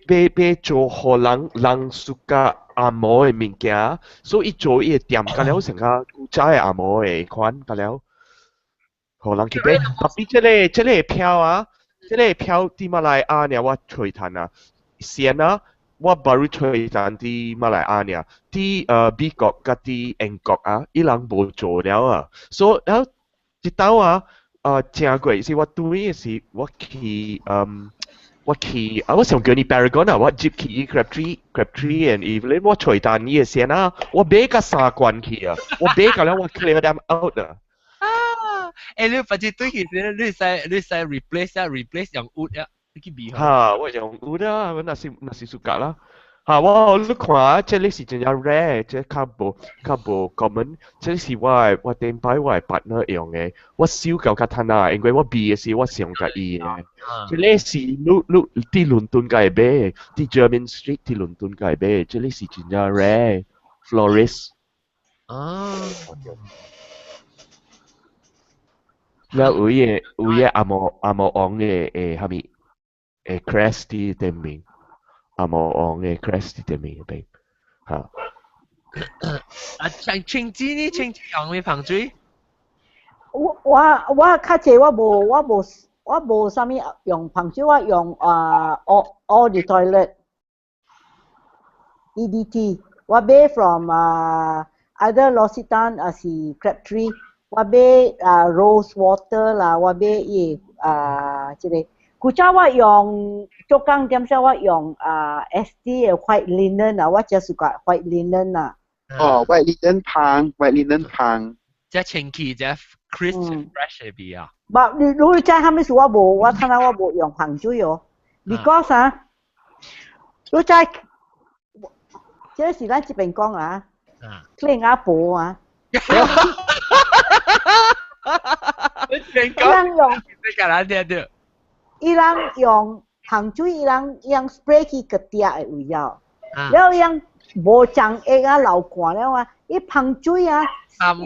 做荷蘭人suka 阿嬷嘅物件，所以做伊個店個了成個古早嘅阿嬷嘅款個了，荷蘭去買。特別即個票啊，即個票啲馬來亞呢，我吹彈啊，先啊，我 baru 吹彈啲馬來亞呢，啲美國甲啲英國啊，伊人冇做了啊，所以แล้ว一到啊。正貴是我對是我去我想叫你 Paragon 啊，我接去 Crabtree and Evelyn 我隨單呢個先啊，我買個3罐去啊，我買個了我 clear them out 啊。你發覺對其實你使 replace 用 wood 啊，你去比嚇，我用 wood 啊，我那是 suka 啦。嚇，我你看啊，這裡是真正 rare，這較無 common，這是我頂擺我 partner 用嘅，我少夠較貪啊，因為我 B 嘅時我上個伊嘅，這裡是啲倫敦嘅買，啲 German Street 啲倫敦嘅買，這裡是真正 rare florist。แล้ว有嘢阿毛昂嘅係咪crest 啲店名？阿毛昂嘅 crest 啲咩嘢嚇？青子用咩防水？我較濟我無啥物用防水，我用all the toilet EDT， 我買 from either L'Occitane 還是 Crabtree， 我買rose water 啦，我買即個。古早我用做工點時我用SD 嘅 white linen 啊，我只suka white linen 啊。white linen 胖。即係清氣，即係 crisp fresh 嘅味啊。你知係咪事？我睇下我冇用防水哦。because 啊，你知，這是咱這邊講啊，新加坡啊。你講用，你講難聽啲。伊人用防水，伊人 spray 去個啲嘅位了，แล้ว伊無長液啊流汗了啊，伊防水啊，下屆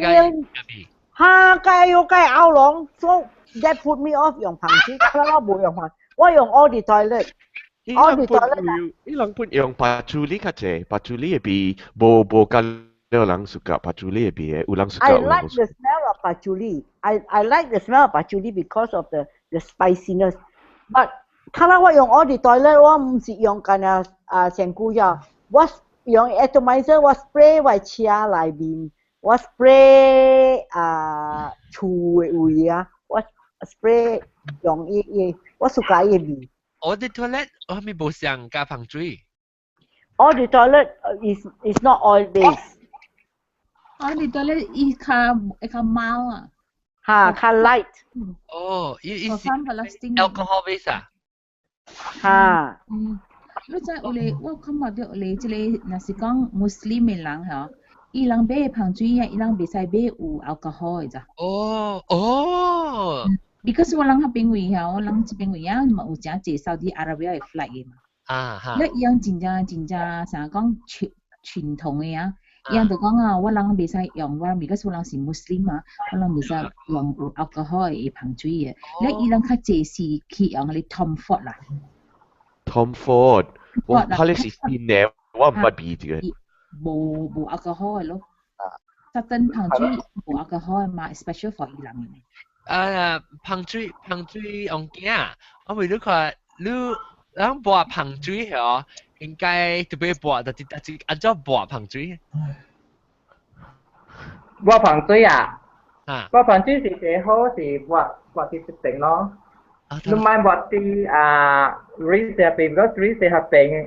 又屆拗攏，所以 that put me off 用防水，我冇用防，我用 all the toilet。all the toilet。伊人本用patchouli 較濟，patchouli 比無咁了人 suka patchouli 比有人 suka。I like the smell of patchouli. I like the smell of patchouli because of the spiciness。But 睇下我用我哋toilet，我唔是用緊香菇藥，我用 atomizer， 我 spray 我車內面，我 spray 厝嘅位啊，我 spray 用我suka嘅味。我哋 toilet 我係咪冇上加防水？我哋 toilet is not oil based。我哋 toilet 伊較貓啊。嚇，較 light。伊是 alcohol base 啊？嚇。你知我感覺到你即個，若是講穆斯林嘅人嗬，伊人買防水啊，伊人袂使買有 alcohol 嘅咋。because 我人喺邊位嗬，我人即邊位啊，嘛有真濟少啲 Arabia 嘅 flight 嘅嘛。你伊人真正啥講傳統嘅啊？伊人就講啊，我人袂使用，我because我人是穆斯林嘛，我人袂使用有 alcohol 嘅防水嘅。你伊人較濟是去用嗰啲 Tom Ford 啦。Tom Ford， 我睇你是邊嘅，我唔捌比嘅。冇 alcohol 嘅咯。特登防水冇 alcohol 嘅嘛 ，special for 伊人嘅。防水用件，我咪你看你咱博香水嗬，應該特別博，但係按照博香水。博香水啊！博香水是最好是博啲食定咯。你買博啲resale 邊個 resale 邊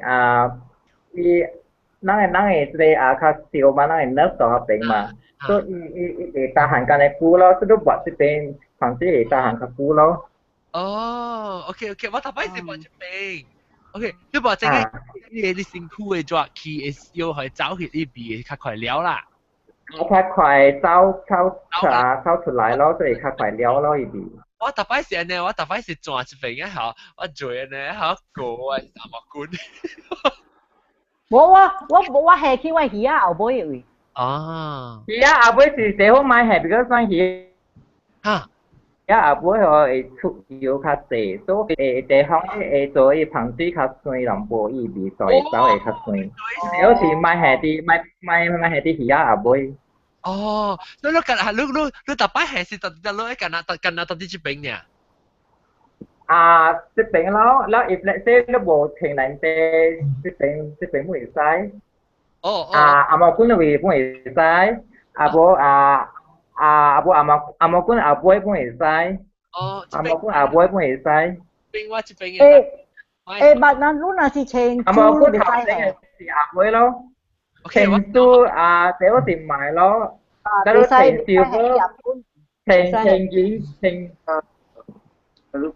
伊咱嘅即係較少嘛，咱嘅 nurse 度邊嘛，所以伊會大行間嘅久咯，所以博啲邊香水會大行較久咯。哦 ，OK， 我頭擺是博一邊。OK， 你博正嘅，你辛苦嘅做起，要去走去呢邊較快了啦。較快走出來咯，所以較快了咯呢邊。我頭擺是安尼，我頭擺是轉一邊嘅嚇，我做安尼嚇個我三百罐。我下去我魚啊後尾位。哦。魚啊後尾是最好買係比較算魚。嚇。後尾會出油較濟，所以地方會做伊香水較酸，淡薄伊味所以走會較酸。有時買係啲買係啲魚啊後尾。哦，你特擺係是特攞近啊特啲邊嘅。即邊咯，แล้ว if let's say 你無停人哋即邊唔會使。阿毛官會唔會使？阿無阿毛官阿妹唔會使。阿毛官阿妹唔會使。邊我即邊嘅。但係如果是青阿毛官頭先係阿妹咯。青珠這個是買咯。但係青少咯，青銀青。if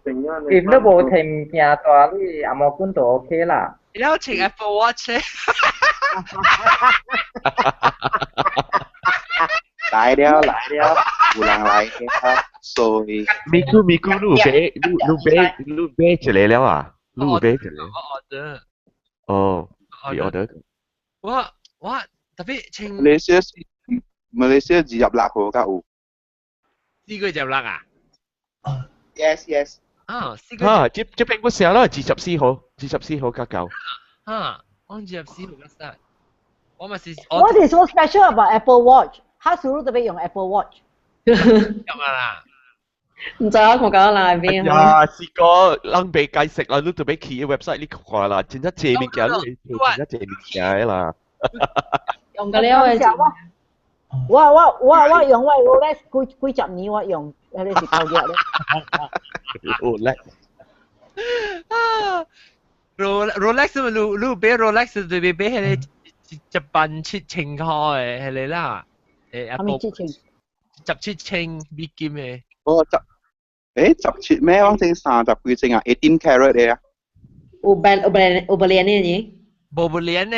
你冇停件大，你阿毛官就 OK 啦。你有停 Apple Watch 來了，有人來嘅，所以。咪咕，你買一個了啊？你買一個。我 order。哦，你 order。我特別清。馬來西亞2入6號㗎有。4個入6啊？Yes。4個。這邊我寫啦，24號加9。我24號嘅實。我咪是。What is so special about Apple Watch？他輸入特別用 Apple Watch。咁啊！唔知我講緊哪邊？呀，試過人俾解釋啦，你特別去 website 你看啦，真係正面嘅，真係正面嘅啦。用嘅了嘅。我用我 Rolex 幾十年我用，你是舊嘅咧。Rolex 咪你俾 Rolex 對比係你17,000塊係你啦。17,000美金嘅。17咩？我正30幾正啊，18 carat 嘅啊。有不連呢？冇連呢？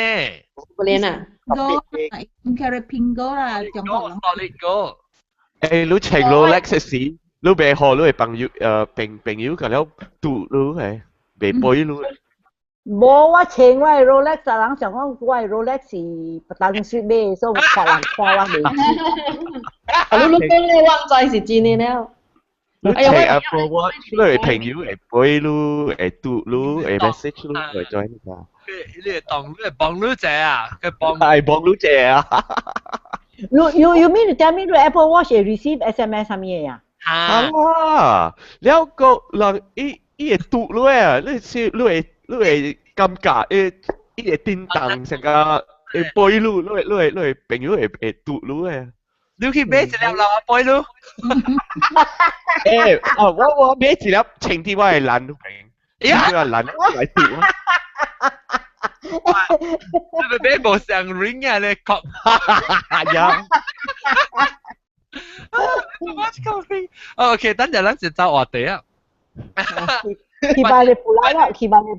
不連啊？18 carat pink gold 啦，中國。solid gold。你請 Rolex 時，你俾學你朋友朋友咁樣賭你係，俾背你。冇我請我 Rolex 人想講我 Rolex 是不當雪咩，所以可能花我未知。你講你忘記是真嘅了。你請 Apple Watch 你係朋友係背你係賭你係 message 你係 join 㗎。你係當你係幫你姐啊，佢幫。係幫你姐啊。You mean to tell me the Apple Watch receive SMS 係咩啊？啊，แล้วก็人伊係賭你啊，你係尷尬，伊係叮當成個背路，你係朋友係賭你啊。你去買一粒啦，背路。我買一粒青天我係藍都平，你話藍係賭啊？你咪買部上 ring 啊，你確。呀。OK， 等陣咱就走話題啊。去把你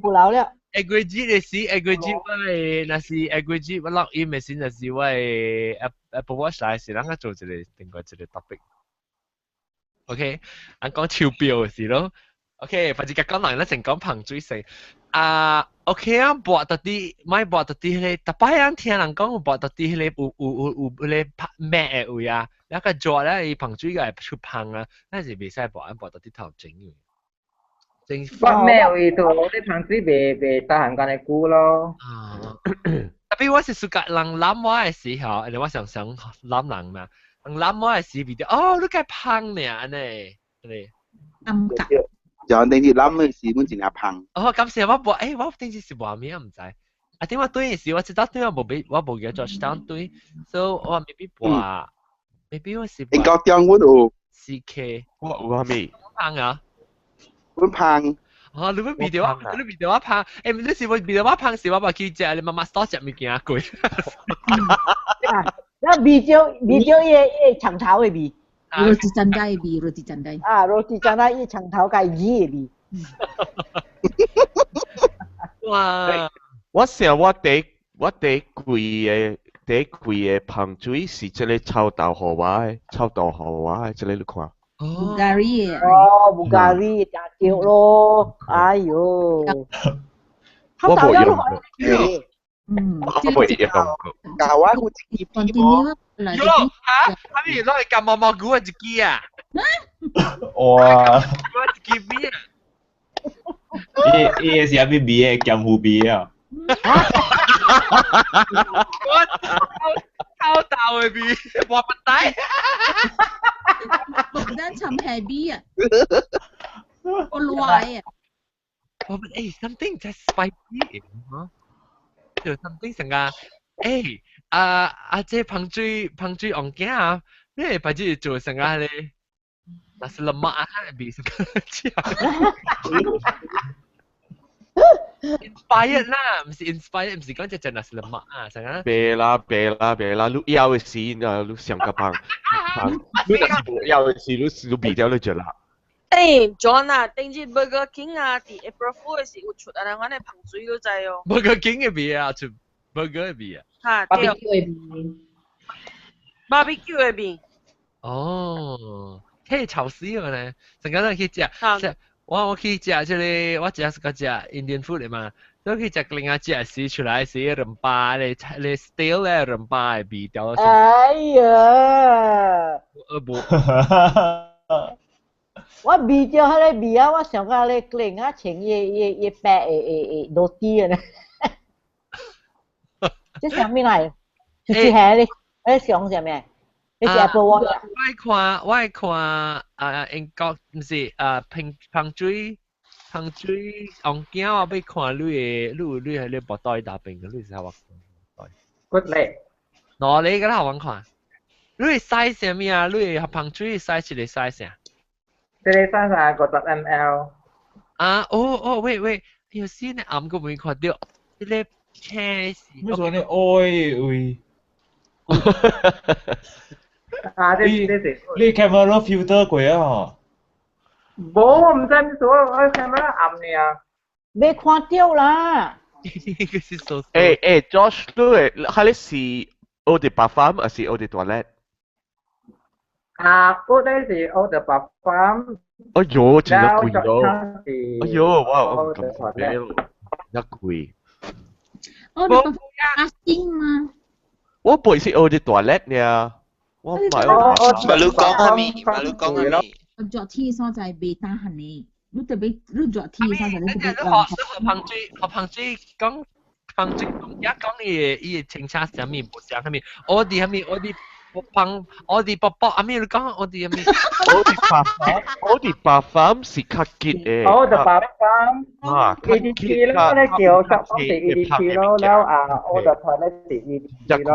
不老了。Agree 嘅事 ，Agree 我係那是 Agree 我 log in 嘅時，那是我係 Apple Watch 來時，咱個做一個另外一個 topic。OK， 咱講手錶嘅事咯。OK， 反正講人咧成講香水性。OK 啊，博到啲，買博到啲咧，特擺人聽人講博到啲咧，有咧咩嘅位啊？一個做咧，香水嘅出香啊，那是未使博到啲頭整嘅。博咩位度？我啲香水未大行間嘅久咯。特別我是暑假人攬我嘅時候，我想攬人嘛，人攬我嘅時候，哦，你個香呢？安尼。暗格。就等於諗嘅時，本真係胖。哦，咁時我我頂次是話咩唔知。啊，點解對時我知道對我冇記咗 Georgetown 對，所以我未必話，maybe 我是。英國中我有。CK。我咩？胖啊？我胖。哦，你video 我胖，誒，你是我 video 我胖時我話佢食你媽媽 store 食物件貴。那 video 也長頭嘅味。roti canai 嘅味，roti canai。啊，roti canai 也長頭嘅魚嘅味。哇！我想我第貴嘅香水是這個臭豆腐話，這個你看。Bulgari 哦，Bulgari 假叫咯，哎呦，我冇用過，我冇用過。教我有一支筆喎。喲嚇，阿咪攞嚟撳毛毛菇一支機啊！哇！我一支筆啊！呢是阿邊筆嘅鹹糊筆啊！我豆嘅筆，話不抵。Dan heavy 啊，我壞啊。something just spicy 嚇，就 something 成啊，姐烹水昂鏡啊，你係把隻做成啊你，那是lemak啊，別成個 inspired 啦，唔是 inspired，唔是講只真係 lemak 啊，成啊。別啦，你要嘅事啊，你上個棒，你若是冇要嘅事，你避掉你就啦。John 啊，頂住 Burger King 啊，啲 April Fool 嘅時會出啊，我哋彭水都滯哦。Burger King 嘅味啊，出 burger 嘅味啊。嚇，對。barbecue 嘅味。哦，可以炒死嘅咧，成間都可以食。我去食這裡，我食是個食 Indian food 嚟嘛，都去食另外食食出來是人巴咧 stale 咧人巴嘅味道。哎呀！我味到迄個味啊，我想講咧另啊前嘢白誒落地嘅咧，即係咩嚟？是係咧，你想什麼？你是 Apple Watch？我係看英國唔是香水紅鏡我俾看你係你包袋打邊嘅，你是話？Good late。嗱，你嗰啲好看，你係 size 什麼啊？你係香水 size 係 size 啊？這個 size 啊，50 ml。啊，喂，有時你暗個沒看到，呢個 chase。咩做呢？喂。啊！你 camera filter 貴啊？冇，我唔知咩做，我 camera 暗呢啊。未看到啦。Josh， 你是eau de parfum 還是eau de toilette？eau de 是 eau de parfum。哎呦，真係貴咗！哎呦，哇，我咁貴咯，一貴。eau de parfum 啱嘛？我背是eau de toilette 呢。我唔係馬路講係咪？做天所在未打閒呢，你特別你做天所在你特別學彭水講一講你清查什麼冇講什麼，我哋卜卜阿咩你講我哋阿咩？我哋白飯是卡結嘅。我哋白飯，EDP 咯，咧叫十方是 EDP 咯，แล้ว我哋台咧是 EDP 咯。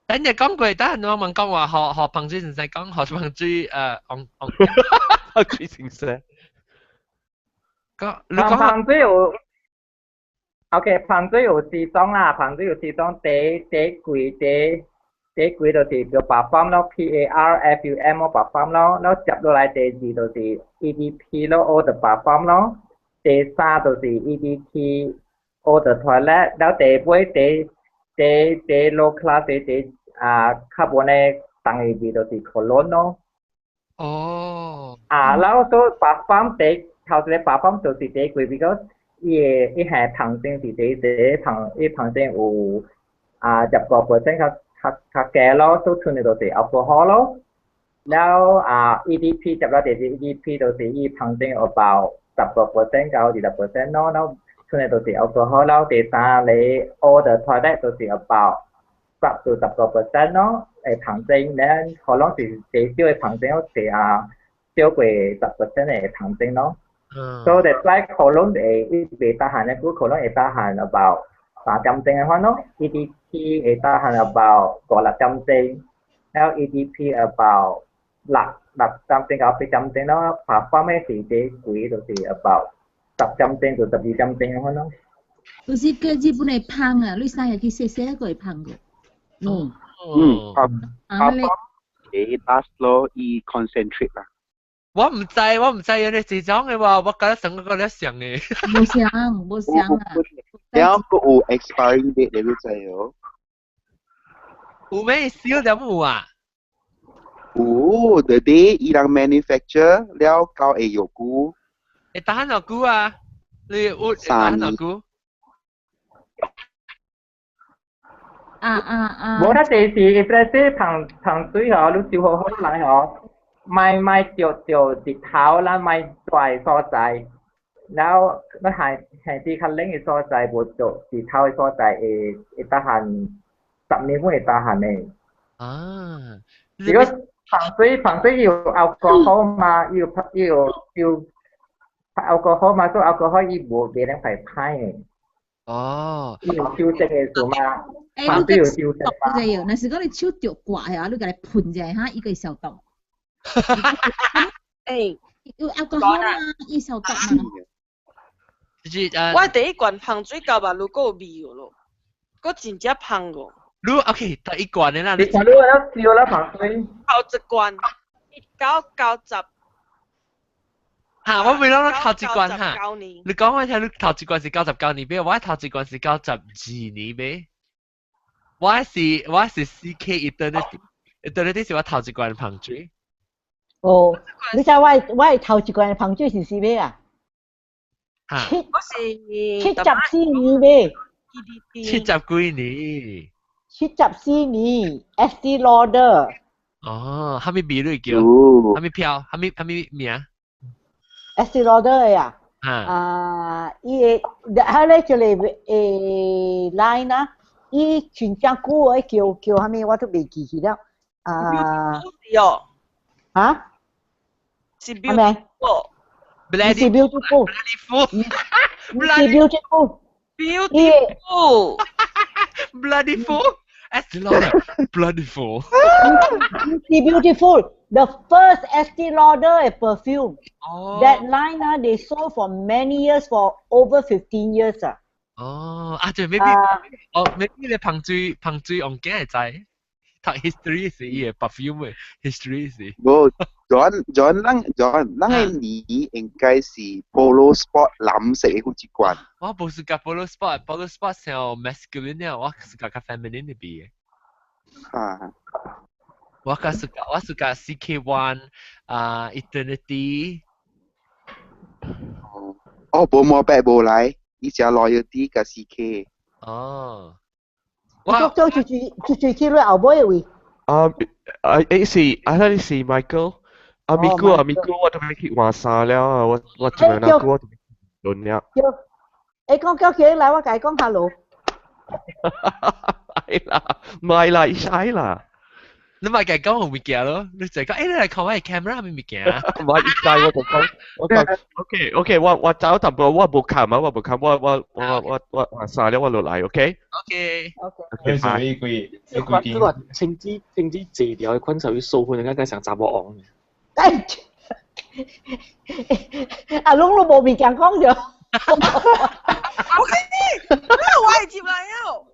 等日講過，等陣我問講話學彭水先生講學彭水彭水先生。你講彭水有 ，OK， 彭水有4種啦，彭水有4種，第一貴就是叫白飯咯 ，PARFUM 咯白飯咯，แล้ว接落來第2就是 EDP 咯，我哋白飯咯，第3就是 EDP， 我哋toilet，แล้ว第4第 low class 第carbonate 當然就是 cologne 咯。哦。แล้วตัว白飯第頭先白飯就是第一貴 because 伊係膨性是第膨性有10%較低咯，所以出嚟就是 alcohol 咯。แล้วEDP 接落第EDP 就是伊膨性有about 10%到20%咯，แล้ว出嚟就是 alcohol แล้ว第3你 all the toilet 就是 about 10到10%咯，膨性咧可能是最少嘅膨性，是少過10%嘅膨性咯。So that's why colon it be tahan aku colon it tahan about 300จงเนาะ EDP it tahan about 200จงแล้ว EDP about หลักsomething เอาไปจำเนาะผ่าความไม่สีเจ๊กุยตัวสี about 10จงตัว12จงเนาะ有时个日本会芳啊，你生日去洗洗个会芳个。it last low e concentrate 啦。我唔知有你自裝嘅喎，我覺得成個咧上嘅。冇上啊。แล้วก็有 expiring date 你都知哦。有咩少點有啊？the day 伊人 manufacture แล้ว到會有久。會打到久啊？你有會打到久？冇得第時，特別噴水嗬，你照好嚟嗬，咪掉跌頭啦，咪在所在，然後你係啲คันเร่ง嘅所在，冇做跌頭嘅所在，會得閒10年會得閒嘅。如果噴水要 alcohol 嘛，要 alcohol 嘛，所以 alcohol 要冇俾人排派嘅。要燒蒸嘅數嘛。你個消毒就要，但是講你手着刮啊，你個嚟噴一下嚇，伊個消毒。要alcohol嘛，伊消毒嘛。我第一罐噴水膠吧，如果有味個咯，個真正噴個。你 OK， 第一罐嘅啦，你睇到啦，燒啦噴水。頭一罐1990。我未諗到頭一罐嚇。你講我聽，你頭一罐是99年俾，我頭一罐是92年俾。我是 CK Eternity 是我頭一罐噴水。你知我頭一罐噴水是咩啊？74年咩？70幾年。74年 Estee Lauder。係咪味你叫？係咪票？係咪名 ？Estee Lauder 呀。伊佢咧就嚟line 啊。伊全隻股嗰啲叫下面我都未記起了。是 beautiful。是 beautiful。beautiful。bloody fool。Estee Lauder bloody fool。是 beautiful。The first Estee Lauder perfume. That line they sold for many years, for over 15 years 啊。就 maybe 你噴水用嘅係仔，睇 history 是嘢 perfume 嘅 history 是。冇，John 嘅你應該是 Polo Sport 藍色嘅好一罐。我冇試過 Polo Sport 係 masculine 嘅，我試過 feminine 嘅嘅。我試過 CK1 Eternity。冇白冇來。伊只 loyalty 甲 CK。我最記得後尾位。是 Michael。Michael 我都未去換衫了，我做咩那個我都未輪了。講叫佢嚟，我解講 hello。係啦，唔係啦，係啦。你咪講講物件咯，你就講你嚟看我嘅 camera 係咪物件啊？唔係，依家我講 OK， 我找淡薄，我冇看啊，我換衫了，我落嚟 OK。嗰陣時呢個青枝謝掉嘅昆手要掃佢，人家想雜我昂。阿龍都冇面講咗。OK， 我係接嚟啊。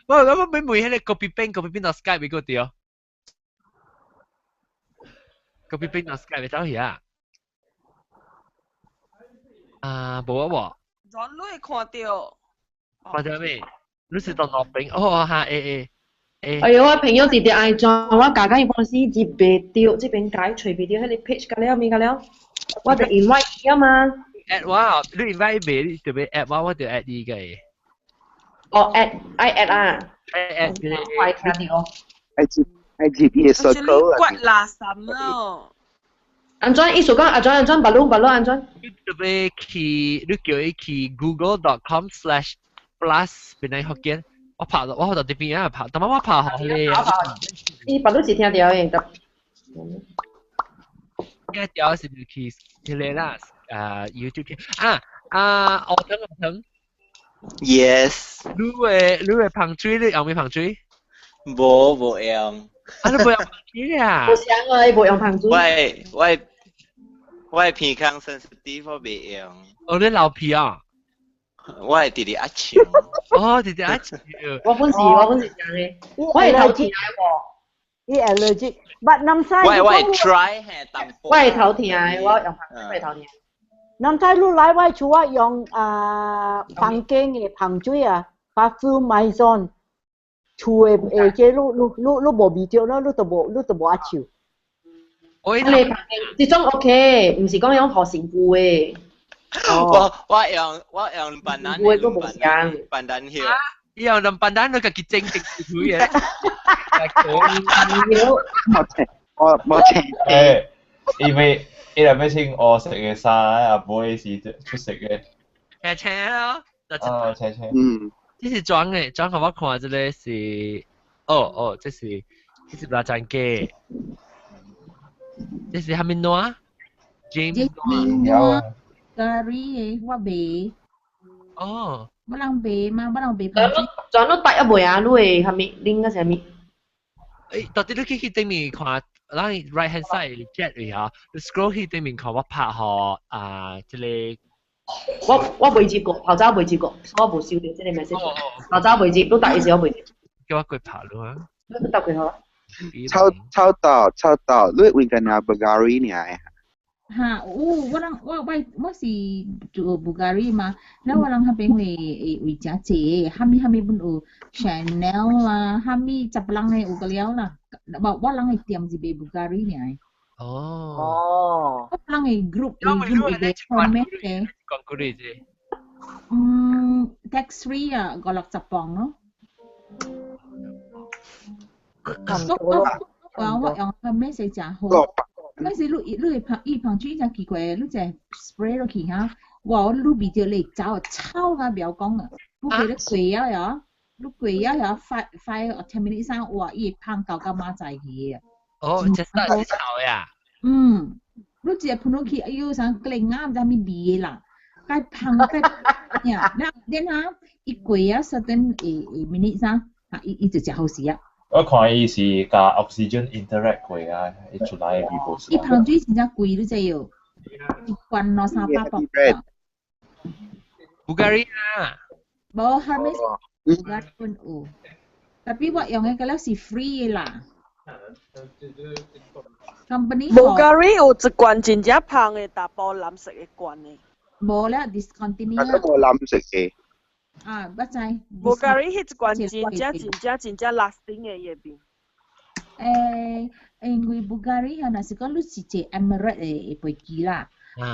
我妹妹喺你copy paste 到 Skype 俾嗰啲哦。copy paste 到 Skype 走去啊。冇啊喎。John 都會看到。看到咩？你是當老兵嚇哎呀，我朋友直接嗌咗，我家家要幫司接別掉，即邊解除別掉喺你 page 㗎了，面㗎了。我就 invite 啊嘛。at 我，你 invite 俾你特別 at 我就 at 你嘅。at 啊。at 快聽啲哦。I接嘢 circle 啊。骨垃圾咯。安裝一首歌，安裝balloon安裝。你特別去，你叫佢去 google.com/plus 邊嚟學見。我拍到，我喺度啲邊啊拍，但係我拍下你。你balloon 是聽到嘅，得。一條是去嚟啦YouTube 片學堂 Yes。你會捧水，你用咩捧水？無用。你無用捧水啊？我想我無用捧水。我鼻腔 sensitive 我袂用。你老皮啊？我直直壓笑。直直壓笑。我本是這樣嘅，我係頭痛喎。伊 allergic，但南西我 try 係淡薄。我係頭痛嘅，我用我係頭痛。南西你來我厝我用房間嘅香水啊，parfum maison，厝嘅即你無味道咯，你都無壓笑。你房間這種 OK，唔是講用學成褲嘅。我用笨蛋，笨蛋條。你用笨蛋你自己整佢嘅。冇請。因為要請我食嘅衫，阿妹是出食嘅。青咯，青。這是裝嘅，裝我看這個是，這是拉贊雞，這是蝦米諾？James 咖喱我賣。我人賣嘛，我人賣。轉到第一位啊，你會蝦米？拎個啥物？到底你去對面看，咱 right hand side jet 嚟嚇，你 scroll 去對面看我拍好這個。我未接過，頭早未接過，我冇收到，即係咪先？頭早未接，都第一時我未接。叫我過拍咯啊！你答佢好啊？抄到，你會跟阿 Bulgari 呢？哈，我是做 Bulgari 嘛，然後我人那邊會食濟，哈咪本有 Chanel 啦，哈咪雜人嘅有個了啦，我人係店是賣 Bulgari 呢。我人係 group 嘅 comment 嘅。講嗰啲啫。tax free 啊，50磅咯。我用個咩食真好。嗰時你旁住真奇怪，你就 spray 落去嚇，哇！你味道你走臭啊，不要講啊，你記得貴啊呀，你貴啊5 or 10 minutes 上，哇！伊香搞到馬仔去啊。即係臭呀。你只噴落去，哎呦，上個靚啱就咪味啦，該香該呀，然後伊貴啊，certain minutes 上，伊就真好食啊。我看伊是加 oxygen interact 過啊，伊出來嘅味道。伊香水真正貴，你知喲，一罐攞300磅。Bulgari 啊？冇 Hermes Bulgari 本有，tapi 我用嘅嗰粒是 free 嘅啦。company Bulgari 有一罐真正香嘅，大包藍色嘅罐嘅。冇啦 ，discontinue 啦。嗰個藍色嘅。我知。Bulgari 迄一罐真正 lasting 嘅嘢邊。因為 Bulgari 若是講你是坐 Emirates 嘅飛機啦，也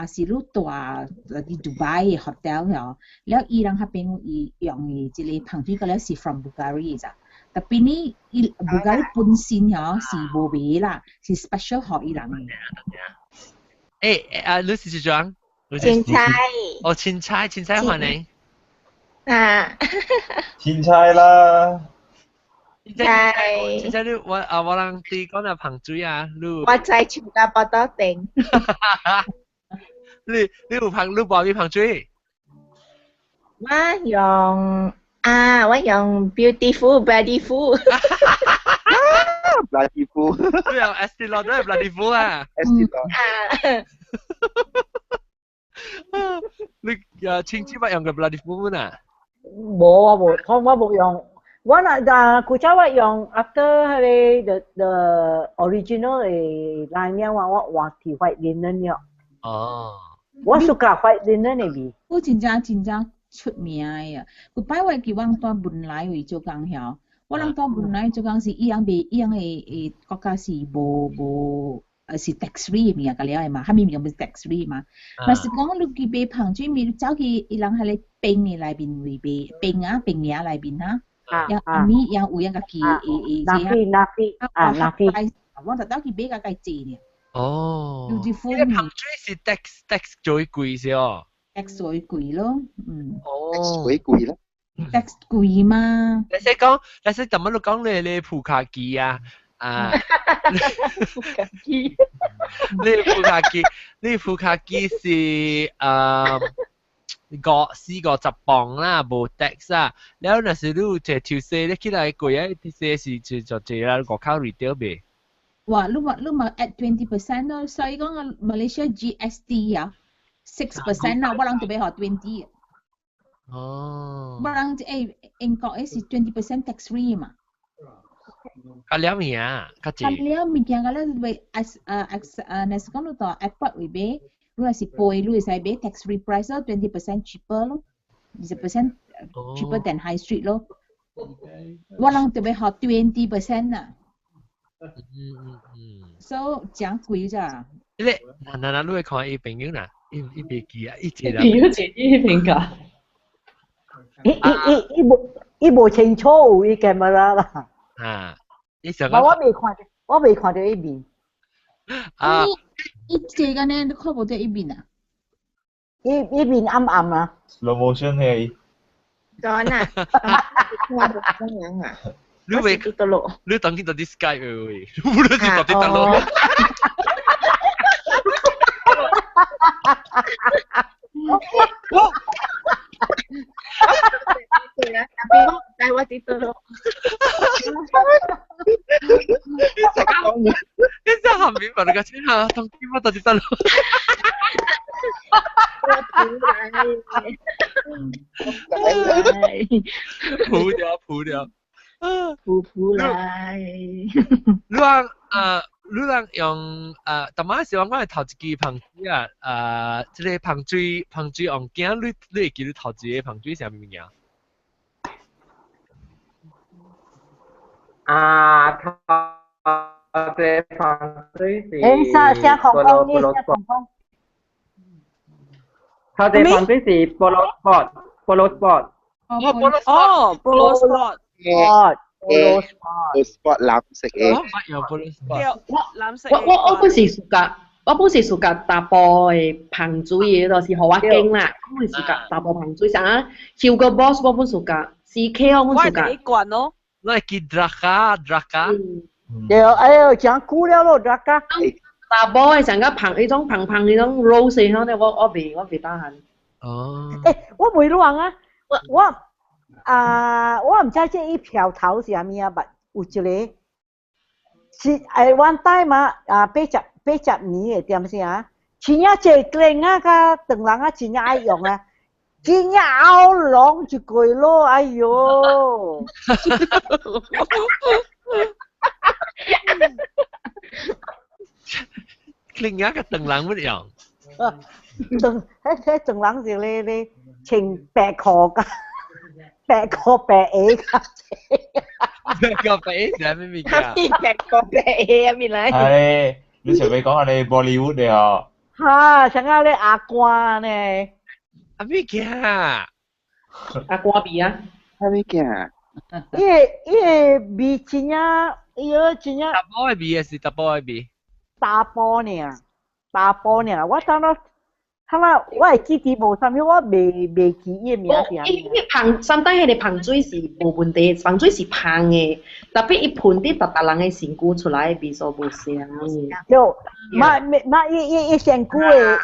是你住喺 Dubai 嘅 hotel 嗬，แล้ว伊人嗰邊伊用嘅即個香水嗰粒是 from Bulgari 咋，特別呢，Bulgari 本身嗬是無賣啦，是 special 學伊人嘅。你是裝？青菜。青菜歡迎。青菜啦。青菜你我人哋講係香水啊，你。我在全家包到頂。你有包咩香水？我用 Beautiful Bloody-Full。Bloody-Full。你用 Estée Lauder Bloody-Full 啊？Estée Lauder。你青椒乜用嘅 Bloody-Full 啊？我冇用。我古早我用 after the original 嘅 line 我換去 white linen 了。我 suka white linen 嘅味。我真正出名嘅啊！佢擺位叫我到本來為做工曉，我人到本來做工是伊樣嘅國家是無是 tax free 嘅個了嘛，下面有冇 tax free 嘛？但是講你去買香水咪走去伊人喺你冰嘅內邊會買冰嘢內邊嚇。有咪有樣個機拿飛，我就走去買個計錢嘅。你嘅香水是 tax 最貴先哦。tax 最貴咯，tax 最貴啦。tax 貴嘛？你識點樣你講你普卡機啊？啊，副卡機，你副卡機是450磅啦，無 tax 啦。然後若是你有摕條線，你起來貴啊，啲線是就這啦，5口 retail 唄。哇，你咪 at 20% 咯，所以講個 Malaysia GST 啊，6% 啦，我諗特別學20。哦。我諗英國係20% tax free 嘛。較了物啊，較濟。較了物件個咧，為那是講你到 airport 會買，你係背，你係買 tax free price 咯，20% cheaper 咯，20% cheaper than high street 咯。我諗特別學20%啊。So 講貴咋？你你會看伊朋友啦，伊袂記啊，伊一個。朋友自己評價。伊無清楚有伊 camera 啦。啊，你想講？我未看到伊面。啊，伊這個呢，你看無到伊面啊？伊面暗暗啊。Slow motion 係。John 啊，我冇咁樣啊。你會，你當見到啲 Skype 嘅，你都知道啲大佬。Tapi waktu itu loh. Isa kami pada kasi ha, tangki mo tadi talo. 扑掉。扑來。你人用大馬時我係頭一支香水啊，即個香水用鏡，你會記得頭一個香水係咩物件？頭一個香水是Polo Sport。頭一個香水是Polo Sport。Polo Sport 藍色嘅。藍色。我本是暑假打波嘅香水嘅，就是學我經啦。我本暑假打波香水啥？Hugo Boss 我本暑假，CK 我本暑假。我係慣咯。我係記 Draka。對，哎呦，講久了咯 ，Draka。打波嘅成個胖嗰種嗰種 rose 嗰啲，我未打閒。哦。誒，我未亂啊，我唔知即係票頭是啥物啊，有一個是one time 80年嘅點先啊，真正一個靚啊，甲長人啊，真正愛用啊，真正拗long一句咯，哎喲！另一個長人乜用？迄長人是咧穿白褲㗎。白褲白鞋㗎，白褲白鞋係咩物件？白褲白鞋入面嚟。係，你上尾講下你 Bollywood 嚟哦。嚇，想下你阿官呢？阿咩件啊？阿官鼻啊？阿咩件啊？伊個味真正，伊個真正。大波嘅味還是大波嘅味？大波呢，我當到。我係記得無啥物，我未記伊名是啥物。伊香，sometimes 迄個香水是無問題，香水是香嘅，特別伊噴啲特人嘅身軀出來，味素無香嘅。有，伊身軀嘅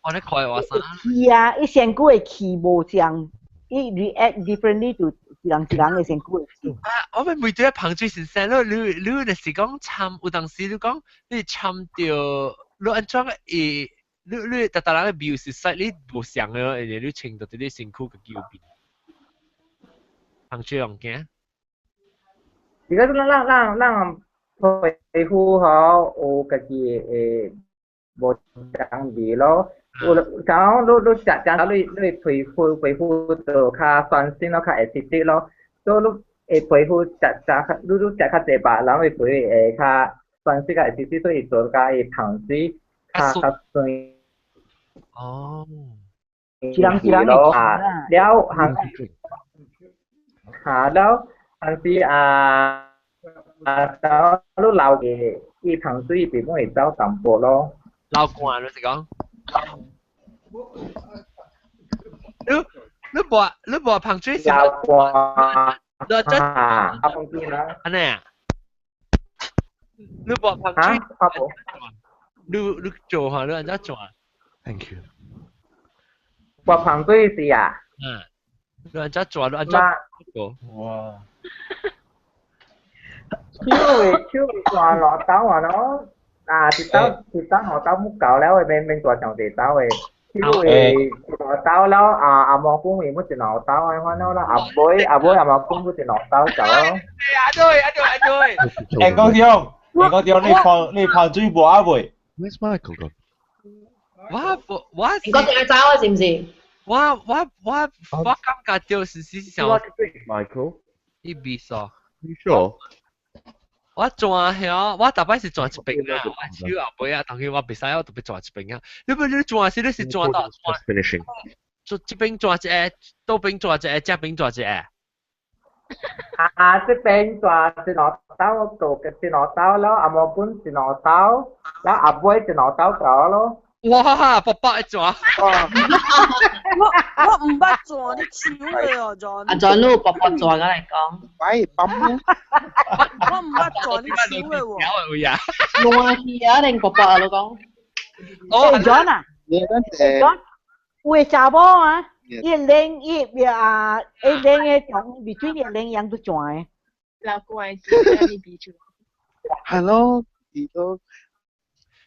我咧看話啥？氣啊，伊身軀嘅氣無像，伊 react differently to 一人嘅身軀嘅氣。我咪每對香水先生咯，你就是講參，有當時你講你參到。你安怎個你特人嘅味是實你無像嘅，而你穿到啲身軀嘅肌肉邊，香水用嘅。如果咱皮膚好有家己嘅無像味咯，有像你皮膚就較酸性咯，較會刺激咯，所以你皮膚你食較濟吧，然後皮膚會較。酸性嘅係所以做個香水較酸。哦。一人咯，了香水到你流嘅，伊香水並唔會走淡薄咯。流汗你是講？你無香水是流汗。啊，阿彭水啦。安尼啊？你博彭水？阿婆。你做下你安怎做啊 ？Thank you。博彭水是啊。你安怎做？你安怎做？哇！手抓落刀啊咯，啊一刀落刀木搞แล้ว免抓上地刀诶，手落刀แล้ว阿毛公咪冇一落刀啊，反正啦阿妹阿毛公冇一落刀走咯。對。誒，講條你旁水無啊未 ？Where's Michael gone？我你講點解走啊？是唔是？我感覺就是想 Michael。伊未傻。You sure？我轉係我大擺是轉一邊啊，我手後背啊，當佢我別使我特別轉一邊啊。你轉時你是轉到finishing。做這邊轉一個，到邊轉一個，這邊轉一個。這邊轉一落刀，做嘅一落刀咯，阿毛本一落刀，然後阿妹一落刀搞咯。哇，伯伯一轉。我唔捌轉你手嘅哦，John。阿 John 你伯伯轉嘅嚟講。喂，ปั๊ม。我唔捌轉你手嘅喎。亂氣啊！定伯伯啊，你講。哦，John 啊。John。為查某啊？一零一啊，一零嘅從 between 一零樣都轉嘅。老怪是你比出。Hello，呢度。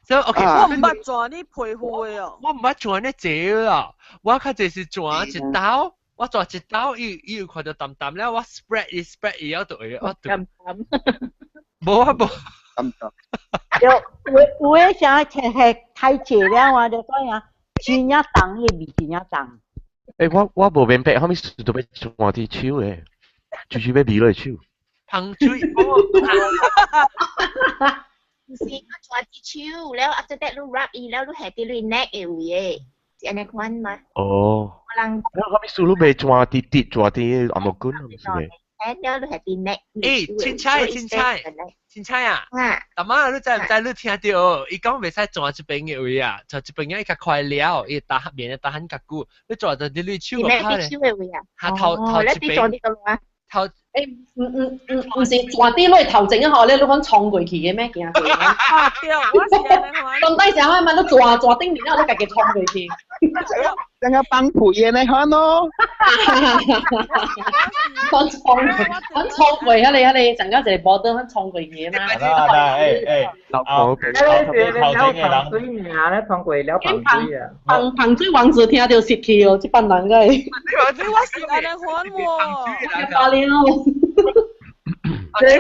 So OK，我唔捌轉你皮膚嘅哦。我唔捌轉你這啊，我較就是轉一刀，我轉一刀，伊有看到淡淡了，我 spread 伊有對，我對。淡。冇啊冇。淡淡。有誒想係太謝了啊！就講呀，錢一檔嘅比錢一檔。誒，我無明白，後面都要轉啲手嘅，就是要比落手。彭水。唔是，我抓啲手，แล้ว after that 你 rub อีแล้ว你係啲你 neck 嘅位，是安尼款嘛？哦。我後面數你未轉啲阿木棍，係咪先？แล้ว你係啲 neck。凊彩啊！阿媽，你知唔知？你聽到伊講袂使轉一邊嘅位啊，轉一邊嘅伊較快了，伊打面嘅打很較久，你轉到啲你手個拍咧。手嘅位啊。頭一邊。頭。唔是話啲攞嚟頭整一下咧，你講衝過去嘅咩？見下佢。啊對，我是安尼款。咁低時候咪都抓頂面啦，你家己衝過去。等下幫陪嘢你看咯。講衝過啊你，陣間就嚟播到講衝過嘢嘛。頭整嘅人。咧衝過了彭水啊。彭水王子聽到泄氣哦，這班人嘅。你我是安尼款喎。八年咯。這是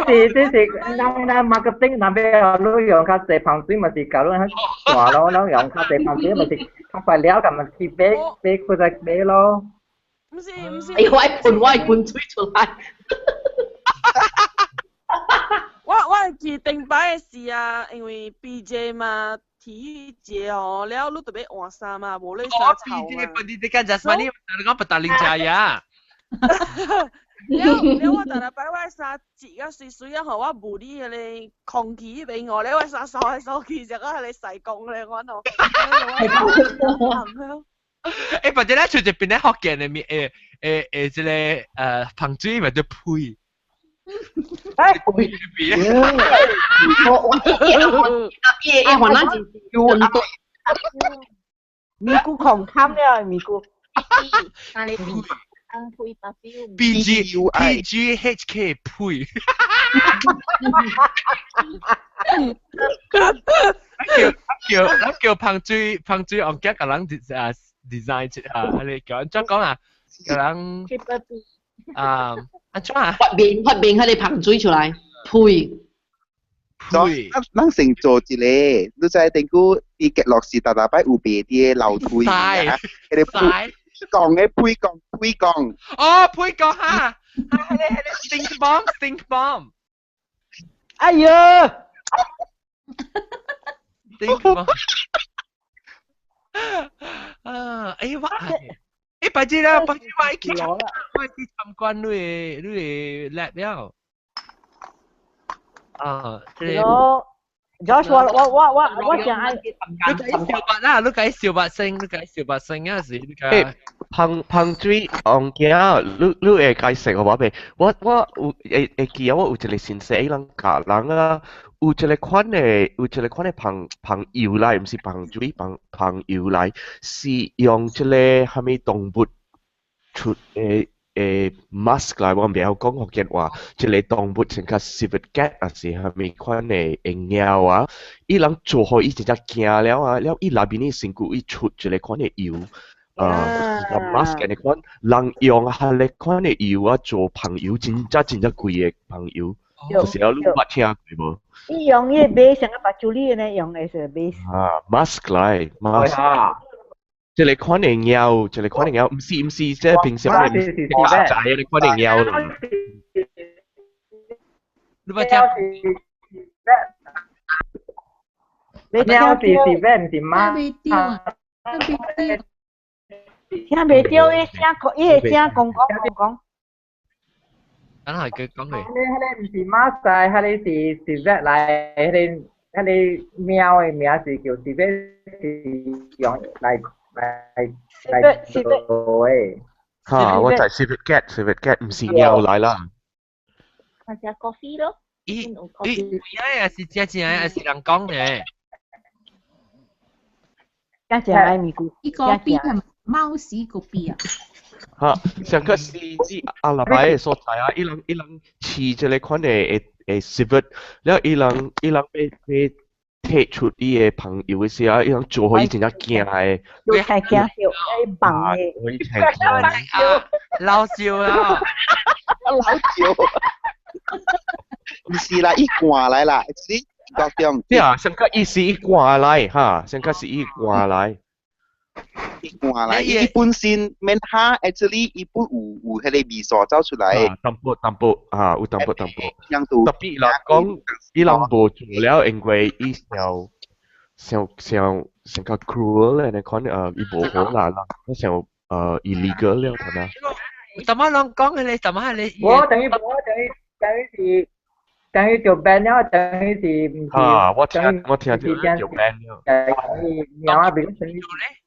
咱 marketing 那邊你用較濟彭水咪是搞到很大咯，然後用較濟彭水咪是較快了，咁咪去買佢就買咯。唔是。哎，我係灌水出來。我記定擺嘅事啊，因為 BJ 嘛。體育節哦，了你特別換衫嘛，無你衫臭嘛。你講就係你講不達零茶呀。了我特別擺我衫節啊水水啊，和我無你嘅咧空氣俾我，咧我衫掃來掃去，就我係你洗工咧，我度。誒，或者咧，隨住邊咧學嘅你即係彭水或者配。哎，咪咕狂貪了，咪咕。PGHK 配。叫彭水on 腳個人design 你講啊，個人。安怎啊？發面佢哋彭水出來，配。咱成做一個，你知定估啲極樂士大擺有別啲樓推嘅，佢哋配講嘅配講。哦，配講哈，係 stink bomb。哎呀 ！stink bomb。哎哇！白紙啦，白紙話去參觀你 lab 了。Josh， 我想你解小白啦，你解小白聲啊時，你解。香水紅鏡，你會解釋我未？我會記得我有一個先生，伊人教人啊，有一個款的香油來，唔是香水，香油來，是用一個蝦米動物出mask 來，我唔曉講福建話，一個動物像個 civet cat 啊，是蝦米款的貓啊，伊人做好伊真正驚了啊，了伊內邊伊身軀伊出一個款的油。mask 嘅款，人用下咧款嘅油啊做朋友，真貴嘅朋友，就是有你捌聽過無？伊用伊base 成個把處理呢，用嘅是 base。mask 來 mask，即係款嘅貓，即係款嘅貓，唔是，即係平時我哋馬仔嘅款嘅貓咯。你捌聽？貓是咩？唔是貓。聽袂到伊聲講。等下佢講嚟。迄個唔是馬仔，迄個是咩來？迄個貓嘅名是叫是咩？是用來做誒。嚇！我就係 civet cat 唔是貓來啦。或者 coffee 咯。咦？是真係是人講嘅。真係咪估？呢個邊係貓屎個邊啊？嚇！上個是阿拉伯嘅所在啊，伊人飼一個款嘅civet，แล้ว伊人被踢出伊嘅朋友嘅時候，伊人做好伊真正驚嘅。要係驚笑，係笨嘅。我以前驚。老笑啦！老笑。唔是啦，伊掛來啦，是國中。對啊，上個伊是伊掛來哈，上個是伊掛來。伊掛來，伊本身免下 ，actually 伊本有迄個味素走出來。淡薄啊，有淡薄。特別嚟講，伊人無做了，因為伊像個 cruel 嘅款伊無好啦，像illegal 了可能。怎麼啷講嘅你？怎麼係你？我等於做 band 了，等於是唔是？我聽到做 band 了。貓啊，變成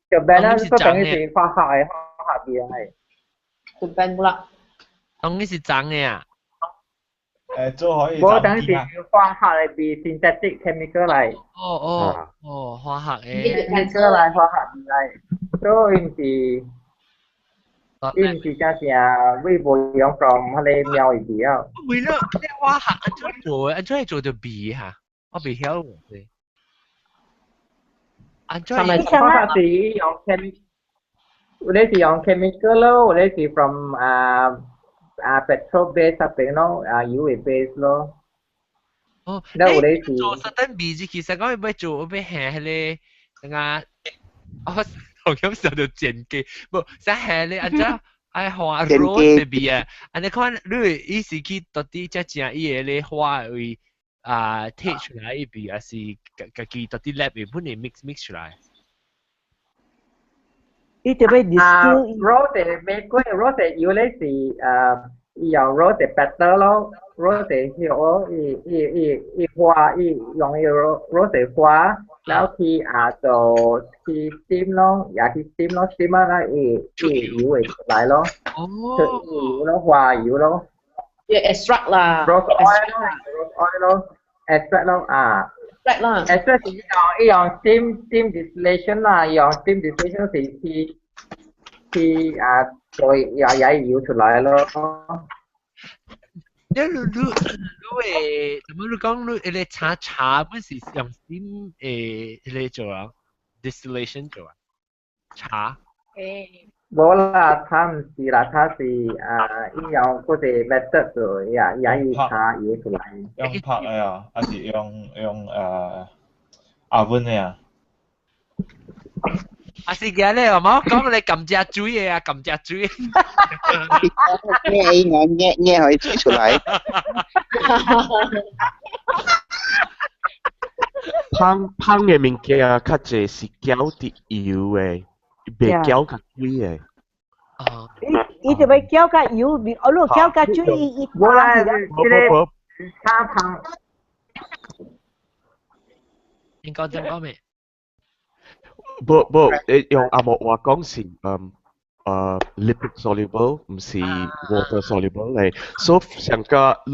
做 band 了，都等於是花下嘅係。做 band 啦。等於是長嘅啊。做可以。我等於是花下嘅變 synthetic chemical 嚟。花下嘅。chemical 嚟，花下嚟，所以唔是。因是真正微博用 from 迄個貓字啊。為了你花下安怎做？安怎做到鼻嚇？我未曉喎。安怎？花下是用 chemical， 有啲是用 chemical 咯，有啲是 from petrol base 嗰邊咯，油嘅 base 咯。哦，你做實登鼻子，其實我要做，要下迄個啊，我咁時候就剪機，唔，即係你安怎愛花 rose 邊啊？安尼看你伊是去到底只正伊個咧花位剔出來一邊，還是家己到底 lab 原本嚟 mix 出來？伊特別 distill rose 玫瑰 rose 有咧是伊用 rose petal 咯 ，rose 條伊花伊用伊 rose 花，然後去做去 steam 咯，也去 steam 咯 ，steam 啊，伊油會出來咯，出油咯，花油咯，即係 extract 啦 ，rose oil 咯 ，extract 咯，extract 啦 ，extract 是伊用 steam distillation 啦，用 steam distillation 是去做也油出來咯。你誒，怎麼你講你茶本是用 steam 嚟做啊 ？distillation 做啊？茶？冇啦，它唔是啦，它是伊用嗰個 method 做，也茶嘢出來。用拍嘅啊，還是用oven 嘅啊？啊是嘅咧，我冇講你撳隻水嘅啊，撳隻水。nghe可以吹出來。香嘅物件較濟是攪啲油嘅，袂攪較水嘅。伊就要攪較油，如果攪較水，伊冇啦，冇茶香。應該點講咩？不，用阿莫話講是 lipid soluble 唔是 water soluble 嚟，所以上個你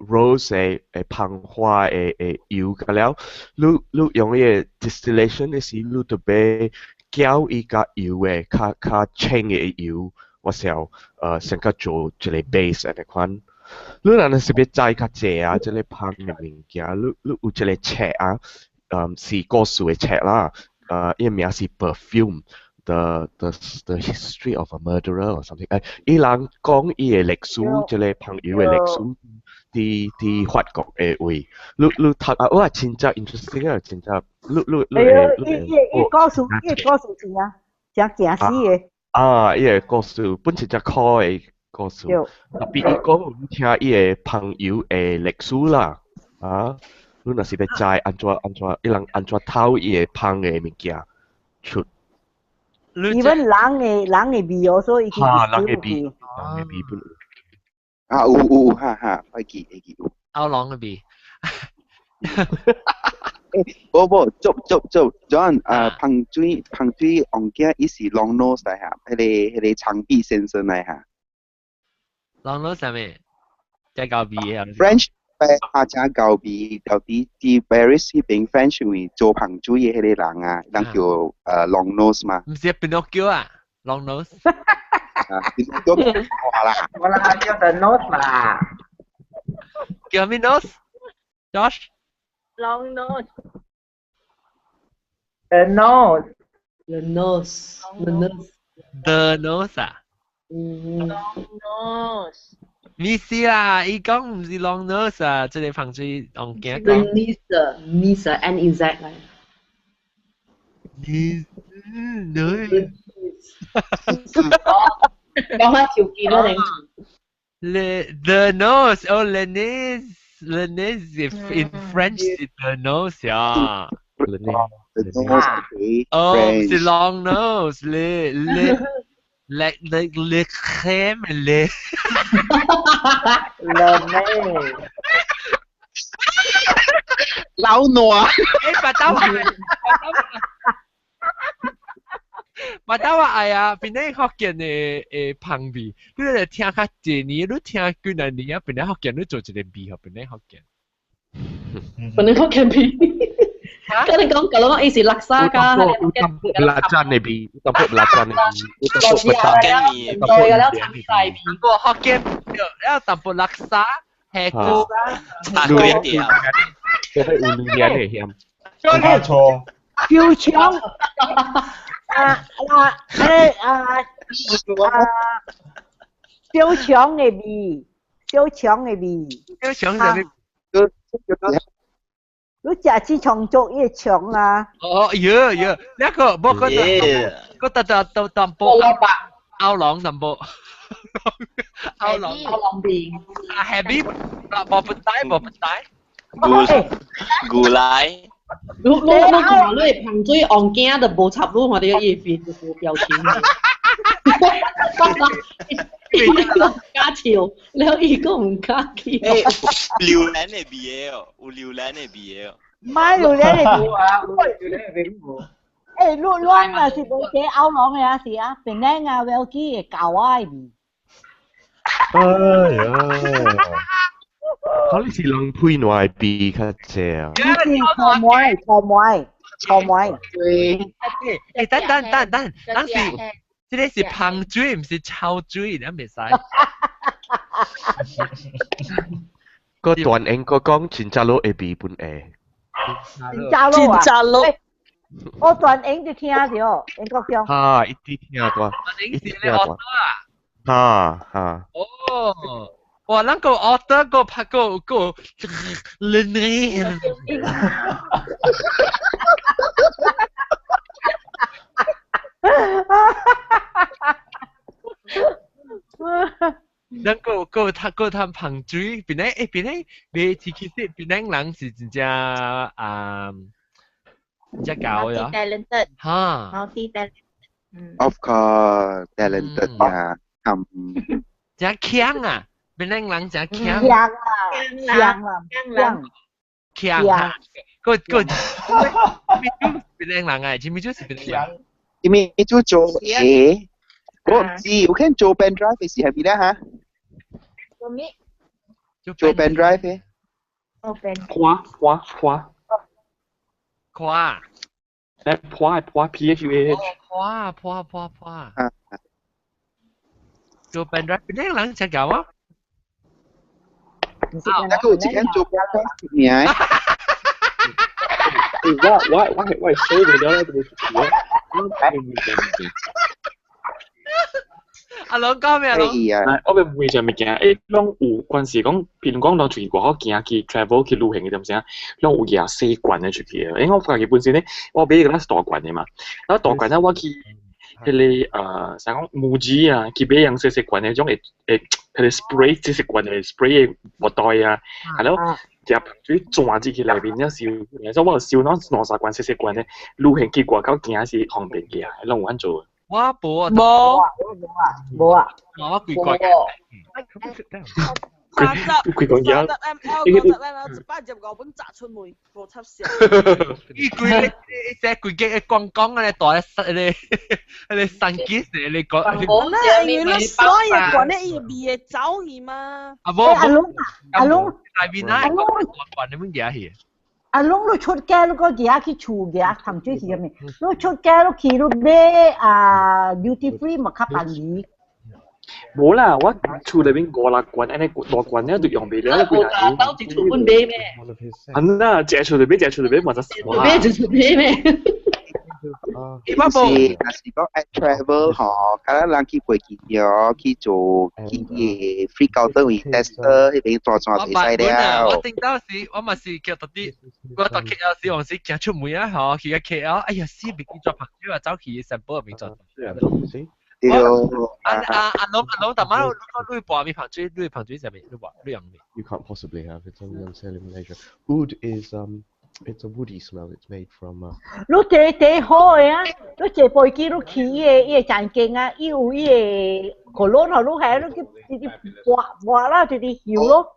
rose 膨化油嘅了，你用嘅 distillation 嘅時，你就俾攪依個油嘅較清嘅油，我時候上個做一個 base 嘅款。你若是要齋較濟啊，即係烹嘅物件，你有一個尺啊，是果樹嘅尺啦，伊名是 perfume。The history of a murderer or something。伊人講伊嘅歷史，即係朋友嘅歷史，啲法國嘅位。你讀啊，哇，真正 interesting 啊，真正。你。伊故事是啊，真驚死嘅。啊，伊個故事本身真好嘅故事。特別伊講你聽伊個朋友嘅歷史啦，啊，你若是要知安怎，伊人安怎偷伊個芳嘅物件出。even 人嘅味哦，所以佢人嘅味本。有，哈，會記有。人嘅味。不，John， 彭水王家伊是 long nose 嚟嚇，迄個長臂先生嚟嚇。long nose 係咩？即係狗鼻啊 ？French 只狗鼻，到啲 Paris 嗰邊 French 位做彭水嘅迄個人啊，人叫long nose 嘛。唔是 Pinocchio 啊 ，long nose。Pinocchio 話啦，我啦叫 the nose 啦。叫咩 nose？Josh。Long nose。The nose。The nose。The nose。The nose 啊。Long nose。唔是啦，伊講唔是 long nose 啊，即係彭水王家講。Nisa N-E-Z 嚟。Nose。講下條件啦，你。The nose，哦 ，le nez in French 是 the nose 呀。哦，是 long nose，le crème le 老暖。巴打話哎呀，邊啲福建嘅香味，你嚟聽下這年，你聽幾多年啊？邊啲福建你做一個味學邊啲福建？邊啲福建味？咁你講講伊是垃圾㗎？辣醬嘅味，特別辣醬嘅味，特別辣醬嘅味，對嘅，แล้ว橙晒味。個福建แล้ว特別垃圾係個差幾點？即係有兩樣嘅險。錯。標槍標槍嘅味，標槍嘅味。標槍就係。你食支長竹葉腸啊？哦，有，呢個冇個特淡薄，歐朗淡薄，歐朗邊啊 ，happy，冇笨帶。古來。你講你彭水昂驚就冇插入我哋嘅頁面嘅表情。加潮，你可以講唔加潮。榴蓮嘅味哦，有榴蓮嘅味哦。唔係榴蓮嘅味啊，誒，亂啊是冇寫歐朗嘅啊是啊，邊靚啊 ，well 機嘅舊啊味。哎呀！可能是人配內味較濟啊。錯妹。誒，等，呢啲是彭水，唔是臭水，你唔使。個段應該講真正佬會味本誒。真正佬。我段應就聽咗，應該講。嚇，一啲聽咗。嚇。哦。哇！咱個 author 個拍個你。咱個探彭水，邊啲你其實邊啲人是真正真搞呀。Multi-talented。嚇。Of course, talented 呀，真強啊！邊啲人真強。強。個邊啲人啊？知唔知是邊啲人？因為做做我唔知，我聽做 pen drive 嘅時係咪咧嚇？做咩？做 pen drive 嘅。花。夸。誒花 PHUAH。夸。做 pen drive 邊啲人食㗎喎？那個之前做 pen drive 嘅。我係衰嚟咗呢部嘢。阿龍講咩啊？我咪唔會上面嘅，啷有關係講，譬如講當出去外口行去 travel 去旅行嘅點先啊？啷有廿4罐嘅出去嘅，因為我發覺本身咧，我俾個啦大罐嘅嘛，然後大罐咧我去佢哋想講Muji啊，去買樣細罐嘅種佢哋 spray 即係罐嘅 spray 嘅薄袋啊，係咯，入水裝住佢裏邊一燒，所以我燒攞20罐細罐咧，旅行去外口行是方便嘅，係啷有咁做。我冇啊，冇啊，我攰鬼。佢講嘢。100ml 8.5本砸出門，無插線。依攰隻攰嘅光光嘅袋，你神機時你講。我咧，因為你所有講咧要別走去嘛。阿冇，阿龍，大邊啊？講你乜嘢去？阿龍你出街嗰個嘢去厝嘅，同住去入面，你出街都去到買duty free 咪吸辦理。冇啦，我厝裏邊5-6罐，安尼6罐咧都用唔了，幾難。當時厝本買咩？係啦，隻厝裏邊或者買就買咩？那是講 at travel 嗬，咁人去飛機咗去做去 free counter 位 tester 嗰邊做比賽了。我聽到時，我咪是叫特啲，我到 KL 時，我時行出門啊，嗬，去個 KL，哎呀，死別記咗拍照啊，走去城堡入邊做。對。阿龍，大媽，你播咪拍水上面，你用咩 You can't possibly have. It's only on sale in Malaysia. Oud is it's a woody smell. It's made from. 你最好嘅啊！你坐飛機你去伊個站景啊，伊有伊個可樂頭，你係你滑啦，就啲油咯。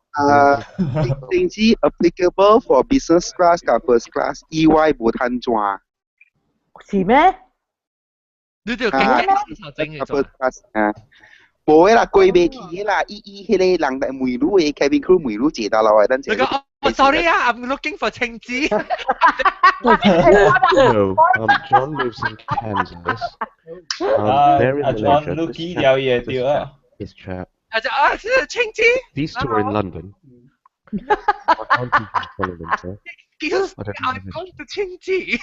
定之 applicable for business class 同 first class， 意外冇攤轉。是咩？你條經濟整嘅做。冇啦，貴未起啦，迄個人哋梅魯嘅 cabin crew 梅魯接到啦，等陣。Sorry, I'm looking for 青枝。 No, John lives in Kansas. They're in John Malaysia. Lucky 有嘢掉啊。His chap. 青枝。These two are in London. I can't keep in front of them, sir. Excuse me, I'm going to 青枝。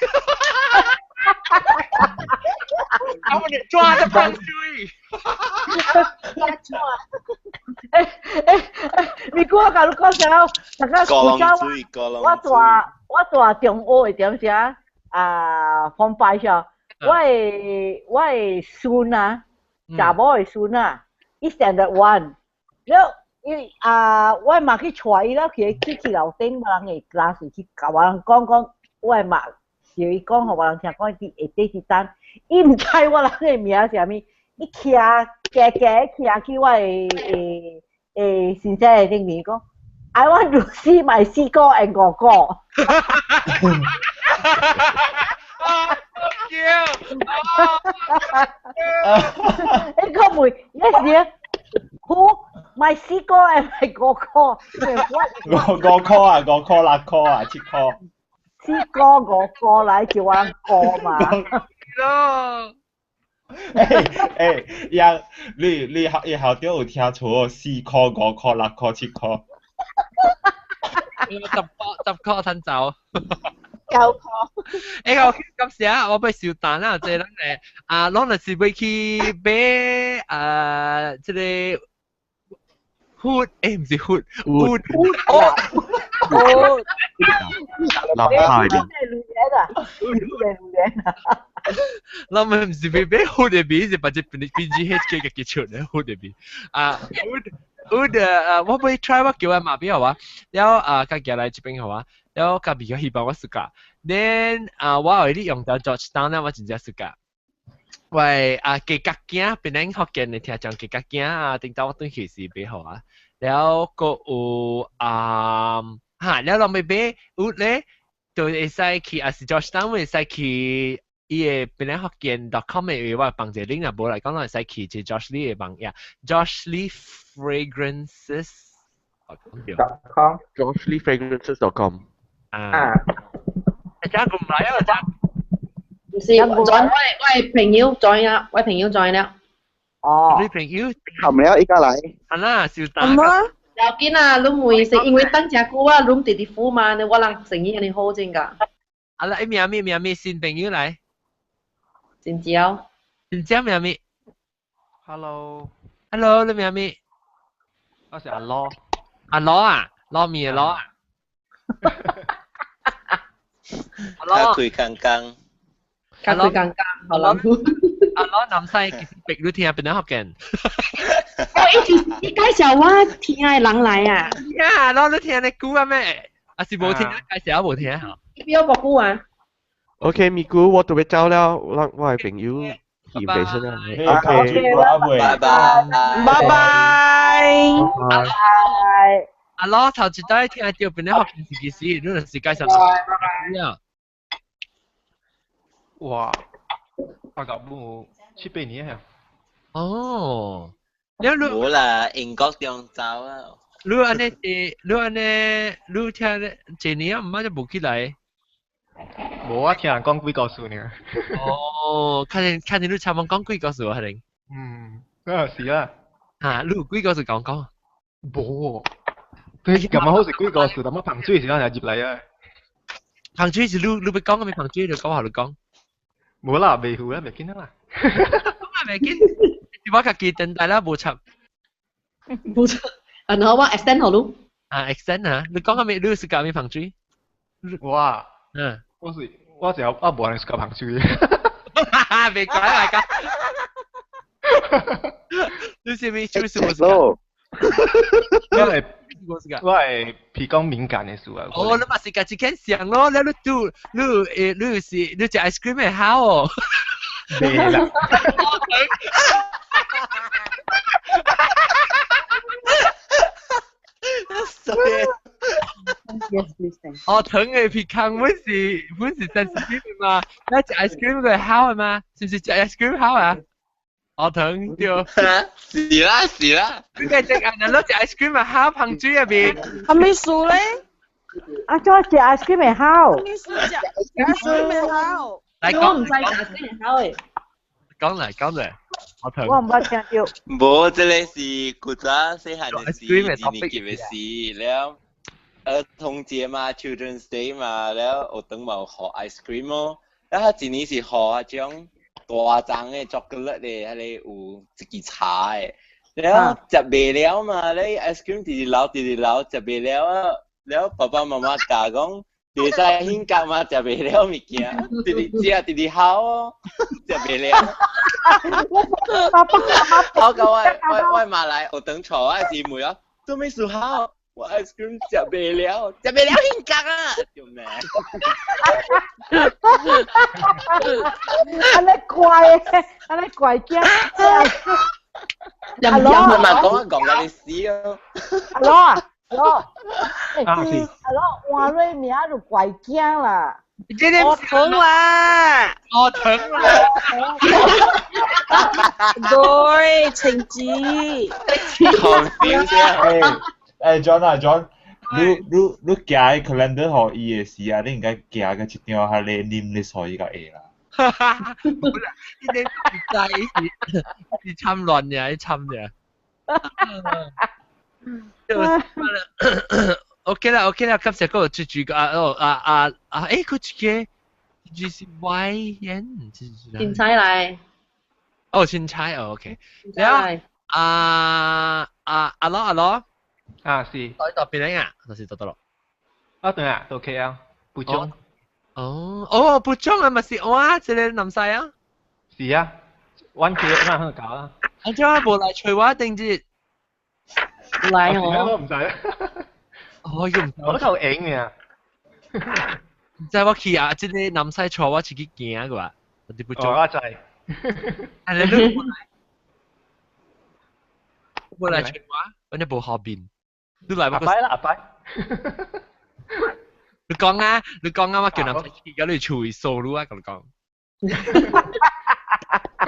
我哋抓得噴水。你估我甲你講啥？大家古早我大中學嘅點寫form 5時，我嘅孫啊，查某嘅孫啊，伊 standard 1，我嘛去帶伊啦，去樓頂冇人嘅 class 去甲我人講，我嘛是伊講，互我人聽講啲會底是單，伊唔知我人嘅名是啥物，伊徛去我嘅先生嘅頂面講 ，I want to see my 四哥 and 哥哥。你講唔會？Yes, who my 四哥 and my 哥哥？5 call 啊，5 call 6 call 啊，7 call。四哥5個嚟叫我哥嘛。你校長有聽錯4 call 5 call 6 call 7 call。10 call 吞走。9 call。咁時啊，我俾小蛋啦，即係咧攞嚟是會去買即係 hood， 唔是 hood， 南派嘅。เราไม่สิไปเป็นฮูดบีสิปัจจุบันเป็น BGH 嘅กิจชุดนะฮูดบีฮูดว่าไป try ว่าเกี่ยวกับมาพี่เหรอวะแล้วก็เกี่ยวอะไรจะเป็นเหรอวะแล้วก็比較希望我สุกะ then 我有啲用到 Georgetown 咧我真係สุกะ喂嘅格件เป็นนั่ง學嘅你聽講嘅格件定到我對其實比好啊แล้วก็แล้วเราไม่ไปฮูด咧就會使去是 Georgetown 會使去伊個邊個學見 .com 嘅話放隻 link 啊，無嚟講來使去就 Josh Lee 嘅網頁 ，Josh Lee Fragrances。.com joshleefragrances.com 啊，真係唔嚟啊！真唔是，join 我朋友 join 啊，我朋友 join 了。哦。你朋友含了依家嚟。係啦，小打。要緊啊，你唔是因為等隻久啊，你弟弟夫嘛，你我人生意你好正㗎。啊啦，名新朋友嚟。真招。真招名。Hello。Hello，你名？我是阿羅。阿羅啊，羅咪羅啊。卡開剛剛。卡開剛剛，好啦。阿羅南西別你聽邊度學嘅？你介紹我聽嘅人嚟啊！呀，攞你聽你估啊咩？啊是冇聽，介紹冇聽嚇。邊個估啊 ？OK，咪估我都俾走了，我係朋友嫌地先啦。OK，拜拜，拜拜，拜拜。阿羅頭一代聽到邊度學嘅是幾時？你係介紹咩？哇！我搞不7-8年啊！哦，冇啦，英國中走啊！你安尼，你聽一年唔係就冇起來。冇啊，聽人講幾個數呢？哦，看見你參訪講幾個數啊？係是啦。嚇，你有幾個數講？冇。佢咁好食幾個數，但係彭水時間就入嚟啊。彭水是你要講嘅咪彭水，你講下你講。冇啦，未好啦，未見得啦。未見，我家己等待啦，冇插。冇插。然後我 extend 好咯。啊 extend 啊，你講下咪，你是教咩彭水？哇！我是冇人是教彭水。哈哈，未講嚟㗎。你是咪就是我是？我係皮膚敏感嘅書啊。哦，你咪是家己見相咯，你是你食 ice cream 係好哦。未啦。哦，糖嘅皮康本是sensitive 嘛，你食 ice cream 佢係好係嘛？是唔是食 ice cream 好啊？哦，糖對。是啦。你繼續啊！你攞隻 ice cream 咪烤彭水入邊。係咪數咧？啊，做隻 ice cream 咪烤。你數隻 ice cream 咪烤。嚟講唔使 ice cream 咪烤誒。講嚟，我聽。我唔捌聽到。冇，這裡是古早細漢嘅事，二年級嘅事，แล้ว兒童節嘛 ，Children's Day 嘛，แล้ว我等冇學 ice cream 咯，แล้ว佢今年是學種大張嘅巧克力咧，係咧有一支茶嘅，แล้ว食未了嘛，你 ice cream 直流食未了啊，แล้ว爸爸媽媽教講。你使興格嘛？食未了物件，直直烤哦，食未了。我講我馬來，我等錯啊，姊妹啊，都未熟好，我 ice cream 食未了興格啊，做咩？安尼怪驚。阿羅，唔係講緊你死哦。阿羅啊！換瑞名就怪驚啦，我疼啦，對，情節。John 啊 John，你寄 calendar 學伊嘅事啊，你應該寄個一張下你念你所以個 A 啦。呢啲唔制，你參亂嘅，你參嘅。OK 啦，今次嗰個最主角佢住是歪人，青菜嚟。哦，青菜哦 ，OK。然後阿羅，是。到邊嚟啊？就是到咯。對啊，到 KL，不中。哦，不中啊，咪是哇，這裡南西啊。是啊，1 KL 喺度搞啦。我將無嚟隨話定節。嚟我唔使啦。哦，要唔我都夠影嘅。唔知我去啊，即係南西坐我自己行嘅話，我哋不做。我就係。係你冇嚟隨話，我哋冇後邊。你嚟阿拜啦，阿拜。你講啊，我叫南西去，有你隨數咯啊，咁講。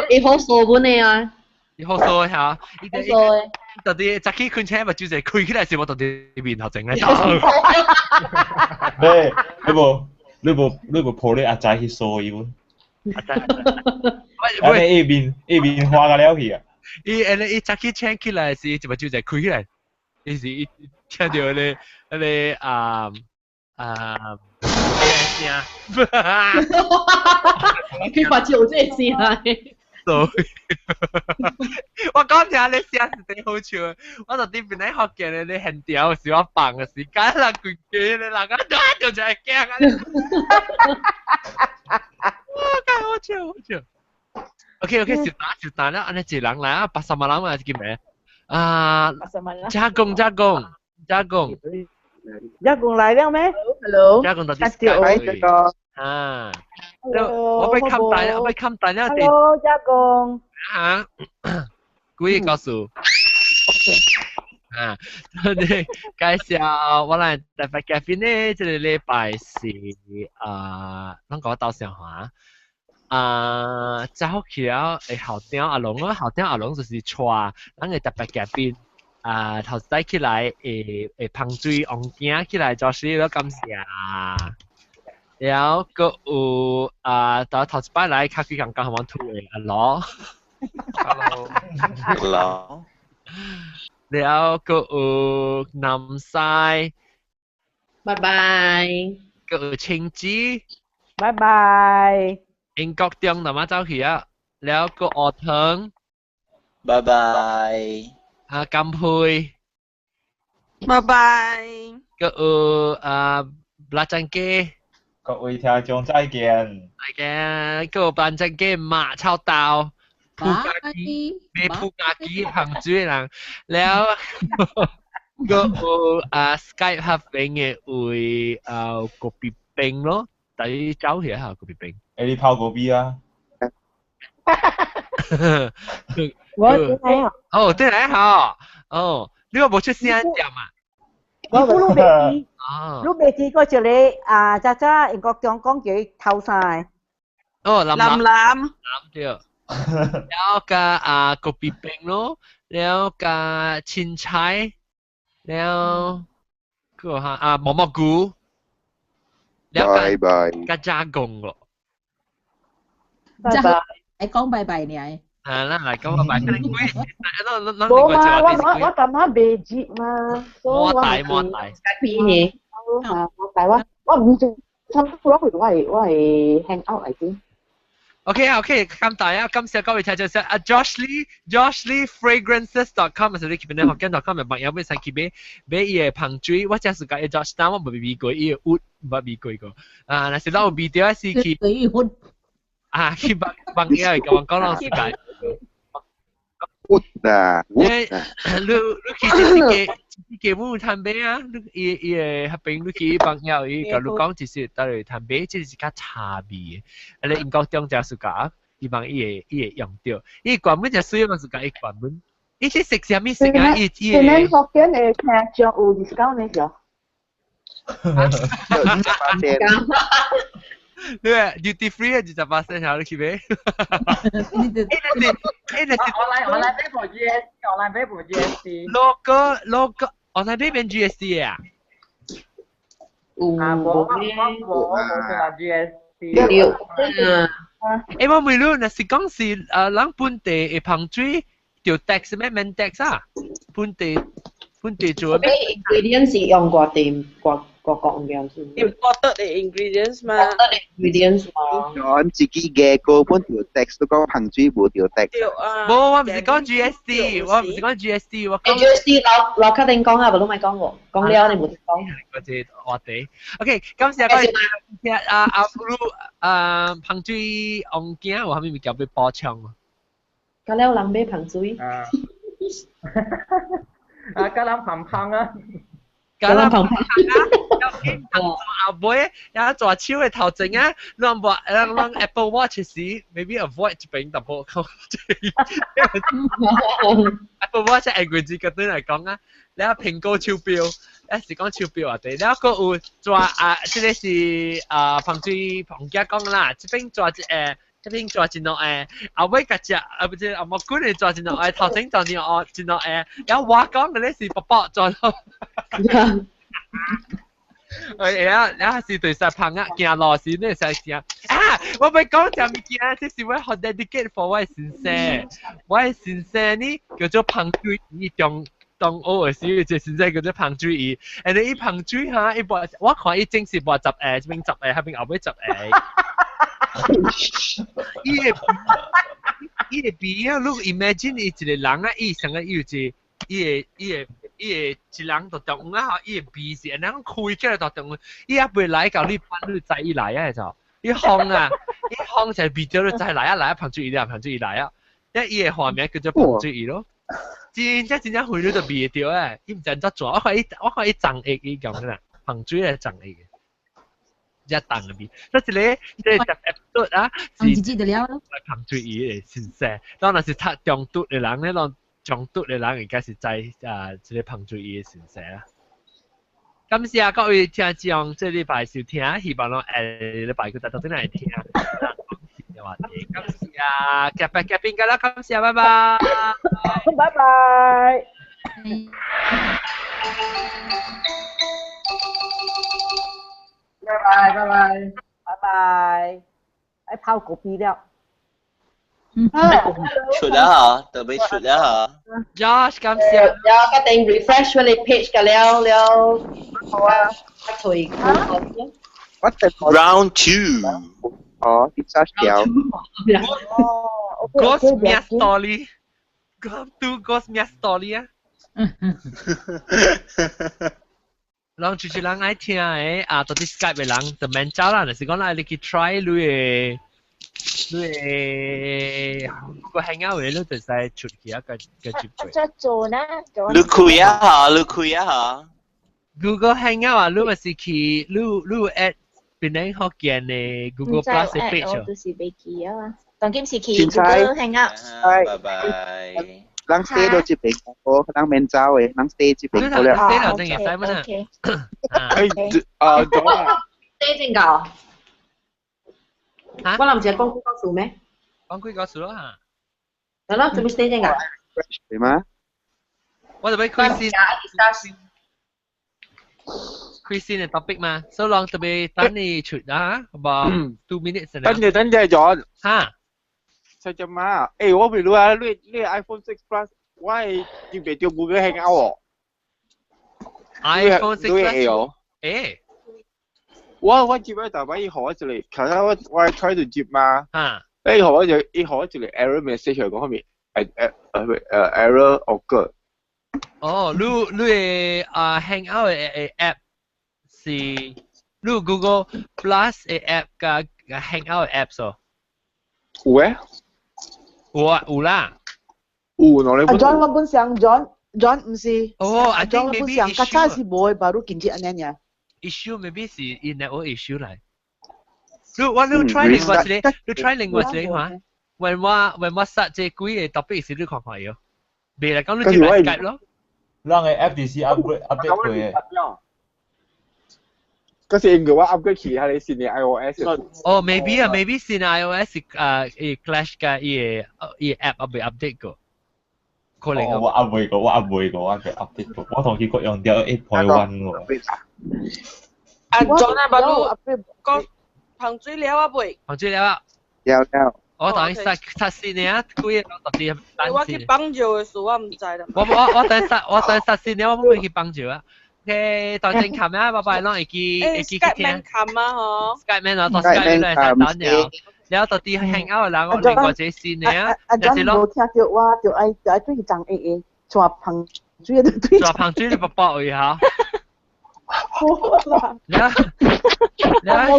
伊好數本的啊，伊好數嚇，伊好數的。到底早起困醒目睭就開起來時，我到底面頭整咧。你無抱你阿仔去掃伊本。阿仔，喂，A 面花個了去啊！伊早起醒起來時，就目睭就開起來，伊是伊聽到咧聲，佢發照這聲啊！我講聽你聲是真好笑啊！我就啲邊咧學嘅你很屌，是我放嘅時間啦，佢嘅你嗱個就就係驚啊！哇，真好笑好笑。OK， 小蛋啦，安尼一人嚟啊，80萬人啊，叫咩？啊，加工來了咩 ？Hello， 加工到啲Hello，啊，我被冚大啦。Hello， 加工。啊，故意告訴。啊，我哋介紹我哋特別嘉賓呢，這個禮拜是啷個到上華。走起了誒校長阿龍啊，校長阿龍就是帶咱個特別嘉賓頭先起來會捧水王囝起來做事了，感謝。然後個有到頭一擺來，較幾剛剛我吐嘅阿羅 ，Hello， 然後個有南西，拜拜，個有青子，拜拜。英國中南走去啊，แล้วก็ออเทิง 拜拜。金佩，拜拜。個บลาจังเก้各位聽眾再見。再見，個บลาจังเก้馬超道，鋪架機，咩鋪架機行水人，แล้ว個Skype 合併嘅會個別並咯，第走去下個別並。你泡過 B 啊？我點解啊？哦，對嚟好。哦，你話冇出聲點啊？我錄未記，錄未記嗰條你渣渣英國長講佢透晒。哦，藍對。แล้วก็個別並咯，แล้วก็ชินชัย，แล้ว個蘑蘑菇，แล้วก็加工咯。拜拜，你講拜拜呢？啦，嚟講拜拜。冇嘛，我咁啱未接嘛。摸大。邊嘢？摸大我唔做，差唔多我係 hang out 嚟先。OK， 咁大啊！今次各位睇就係Josh Lee Fragrances.com 係你見到學緊 .com 嘅朋友，俾曬佢俾嘢噴水，或者是講 Josh， 但我冇未過，伊個烏冇未過個。嗱，是攞 video 是佢。佢朋友嚟講老實講。你其實嘅冇談俾啊，伊合併你嘅朋友，伊個你講就是到嚟談俾，即係較差別。你英國中就係講，伊幫伊會用到，伊原本就需要我是講伊原本，伊是食啥物食啊？伊你們福建嘅聽眾有 discount 呢個？對，duty free 20%好，你去咩？我來俾部 GST。logo，我來俾邊 GST 啊？我冇 GST。我唔รู้นะ是講是人本地嘅噴水條 tax 咩免 tax 啊？本地做咩 ？ingredients 用過店個講嘅先。Imported 嘅 ingredients 嘛。ingredients 嘛。講自己嘅嗰本條 text 都講噴水冇條 text。冇，我唔係講 GST， 我唔係講 GST， 我講 GST 我確定講啊，我都未講過，講了你冇得講。嗰隻我哋 OK， 今次嗰個阿魯噴水案件，我後面咪叫佢補充啊。咁了人俾噴水。กำลังพัง啊！กำลังพัง啊！有見到阿妹有做超嘅頭整啊，讓 Apple Watch 時 maybe avoid 一邊突破口。Apple Watch 係佢自己對嚟講啊，你話蘋果超標，一時講超標啊！哋，然後個有做即係是噴水旁家講啦，這邊做一邊做真落誒，後尾嗰隻不是阿莫官嚟做真落誒，頭先做真落誒，有話講嘅咧是伯伯做咯。你是對實朋友行路時呢實時啊！我咪講就唔見啊！即是我學 dedicate for 我先生，我先生呢叫做彭水呢中學嘅時，即先生叫做彭水伊，人哋伊彭水嚇，伊播我看伊正是播10誒，這邊10誒，下邊後尾10誒。伊個鼻啊，你 imagine 伊一個人啊，伊成個有一伊個一人就動啊，伊個鼻是安尼開起來就動，伊也袂來到你班你知伊來啊，就伊放啊，伊放就鼻咗你知來啊，彭水伊來啊，因伊個畫面叫做彭水伊咯，真正開你就鼻掉誒，伊唔知怎做，我看伊長翼伊咁啦，彭水係長翼嘅。一檔入邊，所以咧，即係episode啊，是彭水伊嘅先生。當然是讀中讀嘅人咧，當中讀嘅人應該是在即係彭水伊嘅先生啦。感謝各位聽眾，這禮拜收聽，希望禮拜佢哋到底嚟聽。感謝夾邊㗎啦，感謝，拜拜，拜拜。拜拜，喺拋嗰邊了。出得好，特別出得好。Josh， 感謝。有一定 refresh 咗你 page 㗎了。好啊，退。What the Round 2。哦，第三條。Ghost Mia Story。Go to Ghost Mia Story 啊。人就是人愛聽誒，到啲 Skype 嘅人就免走啦。就是講啦，你去 try 你個 hangout 嘅，你就使出去啊個接軌。再做呢？你開一下，你開一下。Google hangout 啊，你咪是去你 at 邊啲福建嘅 Google Plus 嘅 page 啊。我都是未記啊嘛。當今時去 Google hangout。拜拜。人 stay 到接邊個，人免走嘅，人 stay 接邊個咧。stay 到正嘅使乜啊？講啊 ，stay 正㗎。我諗住講幾個數咩？講幾個數咯嚇。係咯，做咩 stay 正㗎？係嗎？我哋俾Christine 嘅 topic 嘛，所以特別等你出啊，about 2 minutes 等陣John。嚇。ใช่จะมา我ไม่รู้啊你 iPhone 6 Plus ว่ายังไปเที่ยว Google Hangout อ๋อ iPhone 6 Plus 我接咗大把一號一嚟，其實我 try to 接嘛，一號一嚟 error message 嚟講方面error occur。哦，你Hangout 嘅 app 是你 Google Plus 嘅 app 嘅 Hangout 嘅 app 喎。有誒？有啦。有，我哋。John 我本上 John 唔是。哦，John 我本上，卡差是冇baru kinci ananya。issue maybe 是 network issue 嚟。你 try 另外一個，你 try 另外一個話，when 我設這幾個 topic 時你看看有，未嚟講你接埋 Skype 咯。讓個 FDC update 佢嘅。嗰時嘅話 upgrade 其他你先嘅 iOS。哦 maybe 先 iOS Clash 嘅依 app 被 update 過。可能我 upgrade 過，我 update 過，我同佢個用掉 8.1 喎。John 啊，baru 個彭水了啊未？彭水了啊。了。我等實先呢，佢到底我去幫助嘅時我唔知啦。我等實先呢，我唔會去幫助啊。OK，當正琴啊，拜拜，攞嚟記聽。Skype 琴啊，嗬。Skype 咩啊？當 Skype 咧實等了。然後到啲 hang out 啦，我另外一先呢啊。John 冇聽到我，就愛對張A，抓彭水就對。抓彭水你伯伯去嚇。我冇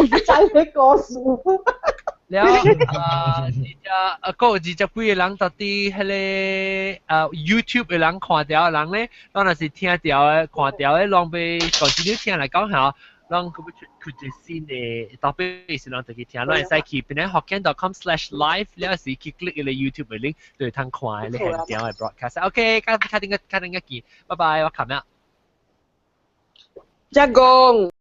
睇你個數。แล้วก็จะพูดหลังตอนที่ให้YouTube หลัง看掉หลัง咧當然是聽掉看掉ลองไปcontinue 聽嚟講下ลอง佢哋先嘅 topic 是ลองตะกี้聽ลองใส่คีย์เป็นhokkien.com/live แล้วสิคลิกใน YouTube 嘅 link 對ทาง看咧係掉嘅 broadcast โอเค卡定一記拜拜我琴日一共